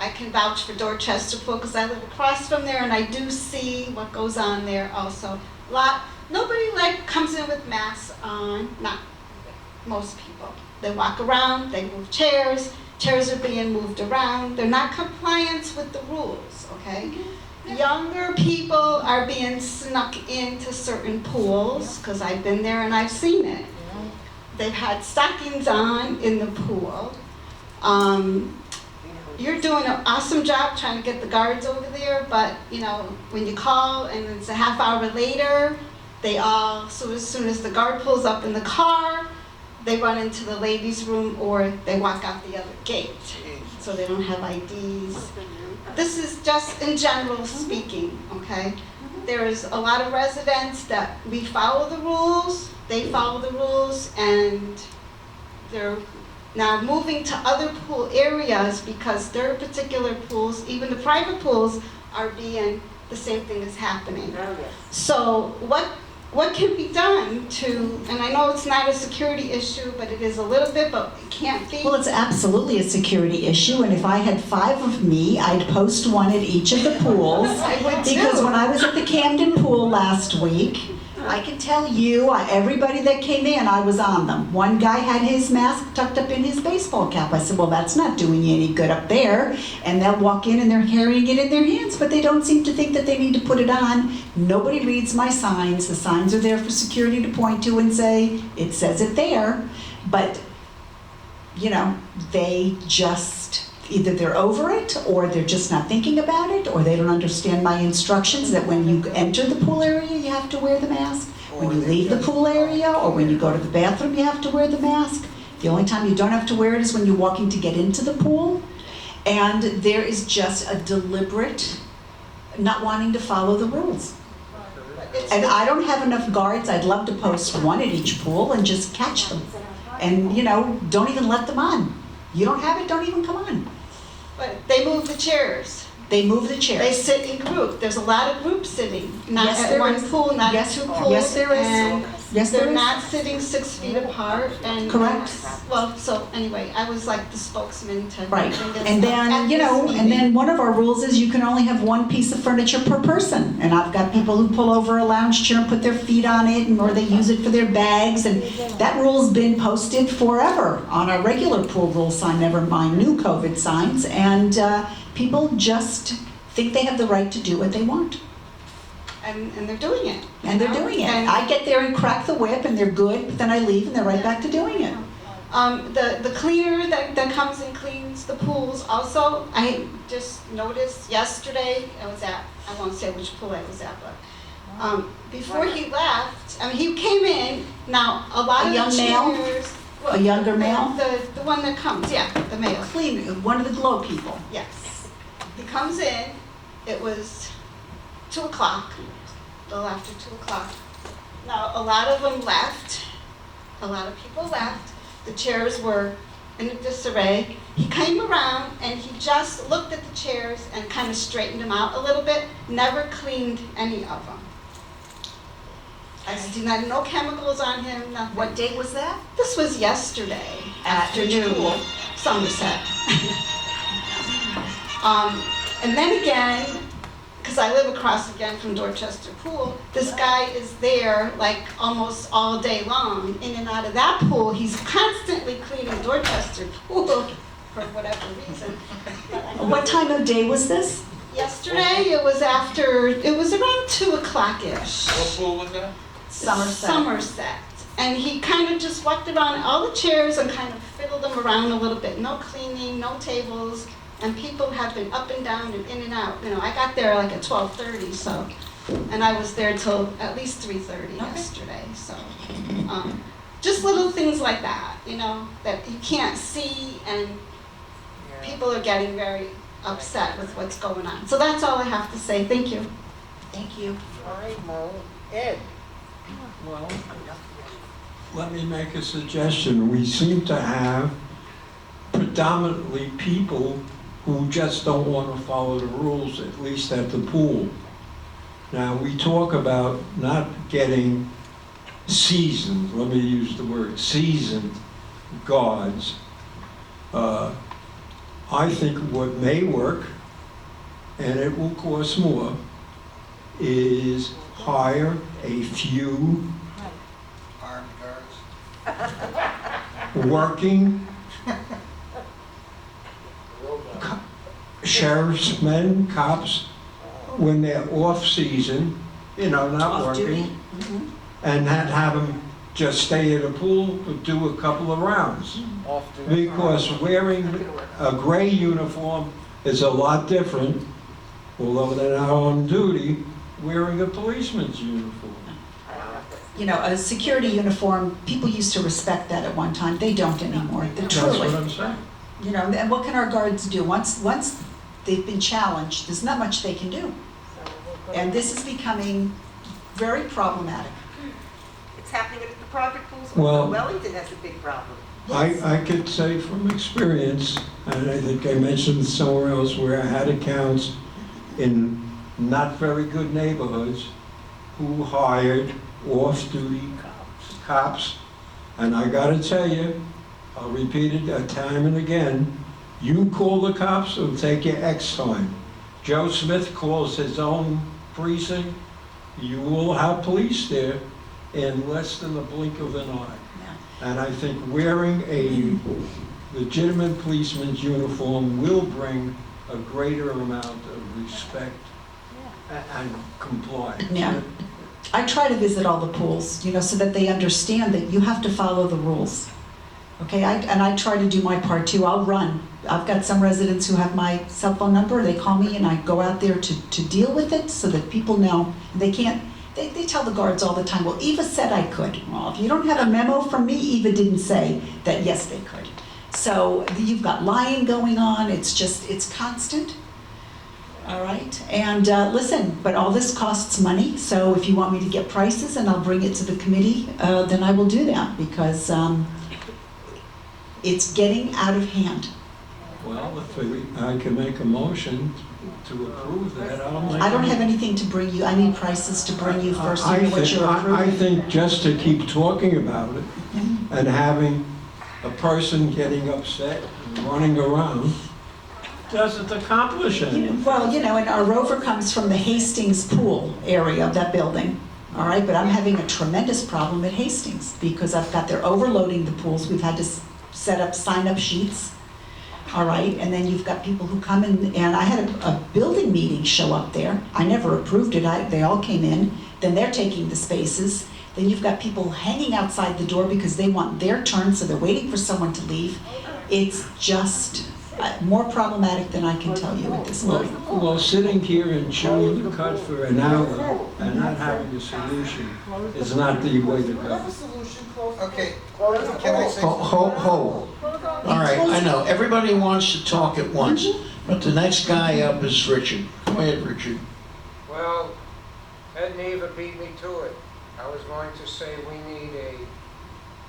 I can vouch for Dorchester Pool because I live across from there and I do see what goes on there also. Nobody comes in with masks on, not most people. They walk around, they move chairs are being moved around. They're not compliant with the rules, okay? Younger people are being snuck into certain pools because I've been there and I've seen it. They've had stockings on in the pool. You're doing an awesome job trying to get the guards over there, but when you call and it's a half hour later, so as soon as the guard pulls up in the car, they run into the ladies' room or they walk out the other gate. So they don't have IDs. This is just in general speaking, okay? There's a lot of residents that we follow the rules, they follow the rules, and they're now moving to other pool areas because their particular pools, even the private pools, are being, the same thing is happening. So what can be done to, and I know it's not a security issue, but it is a little bit, but it can't be. Well, it's absolutely a security issue, and if I had 5 of me, I'd post one at each of the pools. I would too. Because when I was at the Camden Pool last week, I can tell you, everybody that came in, I was on them. One guy had his mask tucked up in his baseball cap. I said, well, that's not doing you any good up there. And they'll walk in and they're carrying it in their hands, but they don't seem to think that they need to put it on. Nobody reads my signs. The signs are there for security to point to and say, it says it there. But, they just, either they're over it, or they're just not thinking about it, or they don't understand my instructions that when you enter the pool area, you have to wear the mask. When you leave the pool area, or when you go to the bathroom, you have to wear the mask. The only time you don't have to wear it is when you're walking to get into the pool. And there is just a deliberate not wanting to follow the rules. And I don't have enough guards. I'd love to post one at each pool and just catch them. And, don't even let them on. You don't have it, don't even come on. But they move the chairs. They move the chairs. They sit in group. There's a lot of group sitting. Not Yes, at there one is. pool, not at Yes. 2 pools. Yes, there is. And Yes, there they're is. not sitting 6 feet apart. And Correct. Well, so anyway, I was like the spokesman to Right, bring this and up at then, this and meeting. then one of our rules is you can only have 1 piece of furniture per person. And I've got people who pull over a lounge chair and put their feet on it, or they use it for their bags, and that rule's been posted forever on our regular pool rule sign, never mind new COVID signs, and people just think they have the right to do what they want. And they're doing it. And they're doing it. And I get there and crack the whip and they're good, but then I leave and they're right back to doing it. the cleaner that comes and cleans the pools also, I just noticed yesterday, I won't say which pool I was at, but before he left, he came in, now a lot A of young the male? chairs. A younger male? The one that comes, yeah, the male. Cleaner, one of the glow people. Yes. He comes in, it was 2 o'clock, a little after 2 o'clock. Now, a lot of them left, a lot of people left. The chairs were in a disarray. He came around and he just looked at the chairs and kind of straightened them out a little bit, never cleaned any of them. I did not, no chemicals on him, nothing. What date was that? This was yesterday At which afternoon, pool? Somerset. And then again, because I live across again from Dorchester Pool, this guy is there like almost all day long, in and out of that pool. He's constantly cleaning Dorchester Pool for whatever reason. What time of day was this? Yesterday, it was around 2 o'clock-ish. What pool was that? Somerset. And he kind of just walked around all the chairs and kind of fiddled them around a little bit. No cleaning, no tables, and people have been up and down and in and out. You know, I got there like at 12:30, so, and I was there till at least 3:30 yesterday. So, just little things like that, you know, that you can't see, and people are getting very upset with what's going on. So that's all I have to say. Thank you. Thank you. All right, Mo. Ed? Well, let me make a suggestion. We seem to have predominantly people who just don't want to follow the rules, at least at the pool. Now, we talk about not getting seasoned, let me use the word, seasoned guards. I think what may work, and it will cost more, is hire a few Armed guards. working sheriff's men, cops, when they're off-season, you know, not working, and have them just stay at a pool to do a couple of rounds. Off duty. Because wearing a gray uniform is a lot different, although they're not on duty, wearing a policeman's uniform. You know, a security uniform, people used to respect that at one time. They don't anymore. That's Truly. what I'm saying. You know, and what can our guards do? Once they've been challenged, there's not much they can do. And this is becoming very problematic. It's happening at the private pools. Well- Wellington has a big problem. I could say from experience, and I think I mentioned somewhere else where I had accounts in not very good neighborhoods who hired off-duty cops. And I gotta tell you, I'll repeat it time and again, you call the cops, it'll take you X time. Joe Smith calls his own precinct, you will have police there in less than the blink of an eye. And I think wearing a legitimate policeman's uniform will bring a greater amount of respect and compliance. Yeah. I try to visit all the pools, you know, so that they understand that you have to follow the rules. Okay, and I try to do my part too. I'll run. I've got some residents who have my cell phone number. They call me and I go out there to deal with it so that people know they can't. They tell the guards all the time, well, Eva said I could. Well, if you don't have a memo from me, Eva didn't say that yes, they could. So you've got lying going on. It's constant. All right, and listen, but all this costs money, so if you want me to get prices and I'll bring it to the committee, then I will do that, because it's getting out of hand. Well, if I can make a motion to approve that, I'll make I don't have anything to bring you, I need prices to bring you first, to know what you're I approving. think just to keep talking about it and having a person getting upset and running around doesn't accomplish anything. Well, you know, and our rover comes from the Hastings pool area of that building, all right? But I'm having a tremendous problem at Hastings because they're overloading the pools. We've had to set up sign-up sheets, all right? And then you've got people who come in, and I had a building meeting show up there. I never approved it. They all came in. Then they're taking the spaces. Then you've got people hanging outside the door because they want their turn, so they're waiting for someone to leave. It's just more problematic than I can tell you at this moment. Well, sitting here and chewing the cud for an hour and not having a solution is not the way to go. Okay, can I say? Ho. All right, I know, everybody wants to talk at once, but the next guy up is Richard. Go ahead, Richard. Well, Ed and Eva beat me to it. I was going to say we need a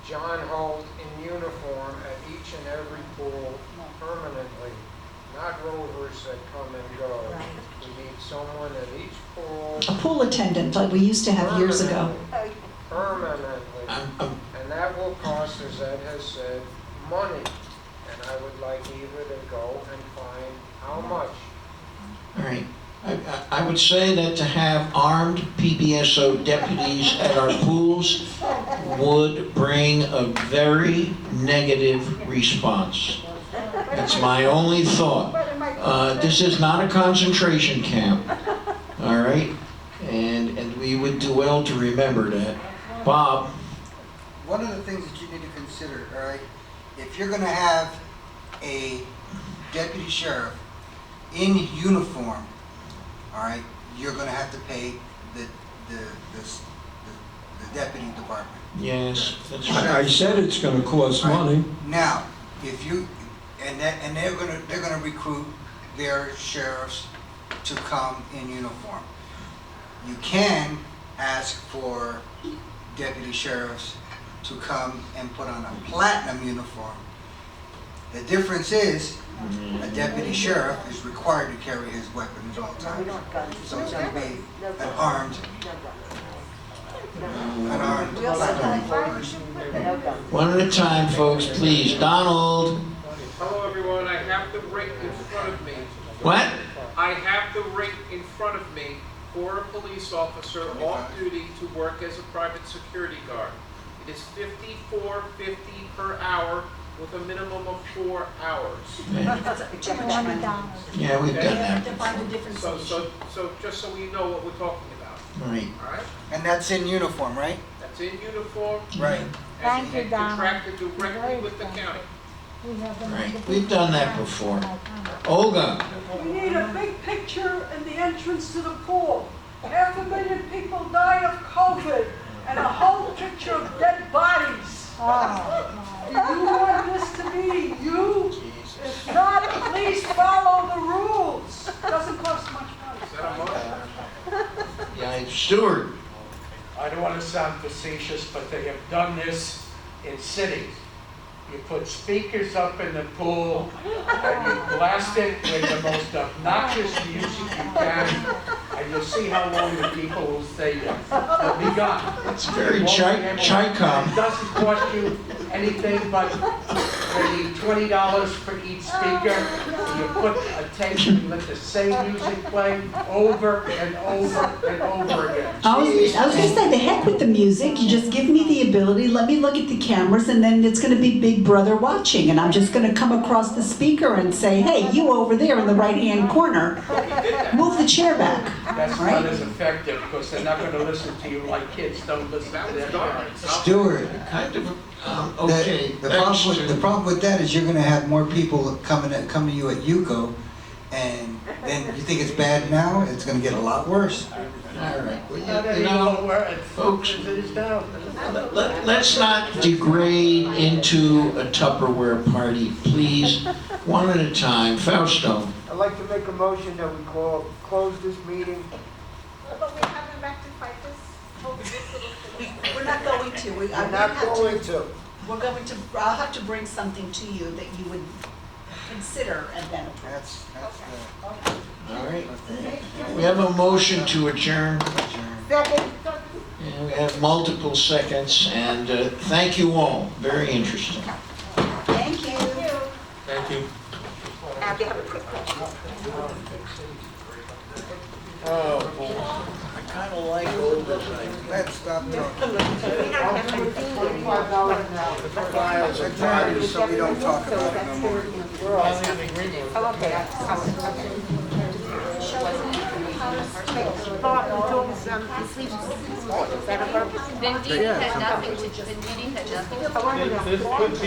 John Holt in uniform at each and every pool permanently, not rovers that come and go. We need someone at each pool. A pool attendant, like we used to have years ago. Permanently. And that will cost, as Ed has said, money. And I would like Eva to go and find how much. All right, I would say that to have armed PBSO deputies at our pools would bring a very negative response. That's my only thought. This is not a concentration camp, all right? And we would do well to remember that. Bob? One of the things that you need to consider, all right, if you're gonna have a deputy sheriff in uniform, all right, you're gonna have to pay the deputy department. Yes, that's I right. said it's gonna cost Right. money. Now, if you, and they're gonna recruit their sheriffs to come in uniform. You can ask for deputy sheriffs to come and put on a platinum uniform. The difference is, a deputy sheriff is required to carry his weapons at all times. So it's gonna be an armed platinum person. One at a time, folks, please. Donald? Hello, everyone. I have the rate in front of me. What? I have the rate in front of me for a police officer off duty to work as a private security guard. It is $54.50 per hour with a minimum of 4 hours. Yeah, we've done that. So just so we know what we're talking about. Right. All right? And that's in uniform, right? That's in uniform. Right. Thank you, And Donald. contracted directly with the county. Right. We've done that before. Olga? We need a big picture in the entrance to the pool. 500,000 people died of COVID, and a whole picture of dead bodies. Do you want this to be you? If not, please follow the rules. Doesn't cost much money. Is that a motion? Yeah, Stuart? I don't want to sound facetious, but they have done this in cities. You put speakers up in the pool, and you blast it with the most obnoxious music you can, and you'll see how long the people will stay there. They'll be gone. It's very It Chicom. doesn't cost you anything but maybe $20 for each speaker. You put a tape and let the same music play over and over and over again. I was gonna say, the heck with the music, you just give me the ability, let me look at the cameras, and then it's gonna be Big Brother watching, and I'm just gonna come across the speaker and say, hey, you over there in the right-hand corner, move the chair back, That's right? not as effective, because they're not gonna listen to you like kids don't listen to their parents. Stuart, Kind of, okay. the thanks, problem with that is you're gonna have more people coming to you at YUCO, and then you think it's bad now, it's gonna get a lot worse. All right. Well, Not you anymore, know, where it folks, is now. let's not degrade into a Tupperware party, please. One at a time. Fausto? I'd like to make a motion that we close this meeting. But we haven't rectified this. We're not going to, We're not going to. we're going to, I'll have to bring something to you that you would consider and then approve. That's All right. We have a motion to adjourn. Second. And we have multiple seconds, and thank you all. Very interesting. Thank you. Thank you. Abby, have a quick question. Oh, boy. I kind of like all this. Let's stop talking. We don't have anything. $25 now. Files are tired, so we don't talk about it no more. Oh, okay. Bob, we're doing some police report. Is that a purpose? Then Dee had nothing to, then Dee had nothing to. I wanted to know.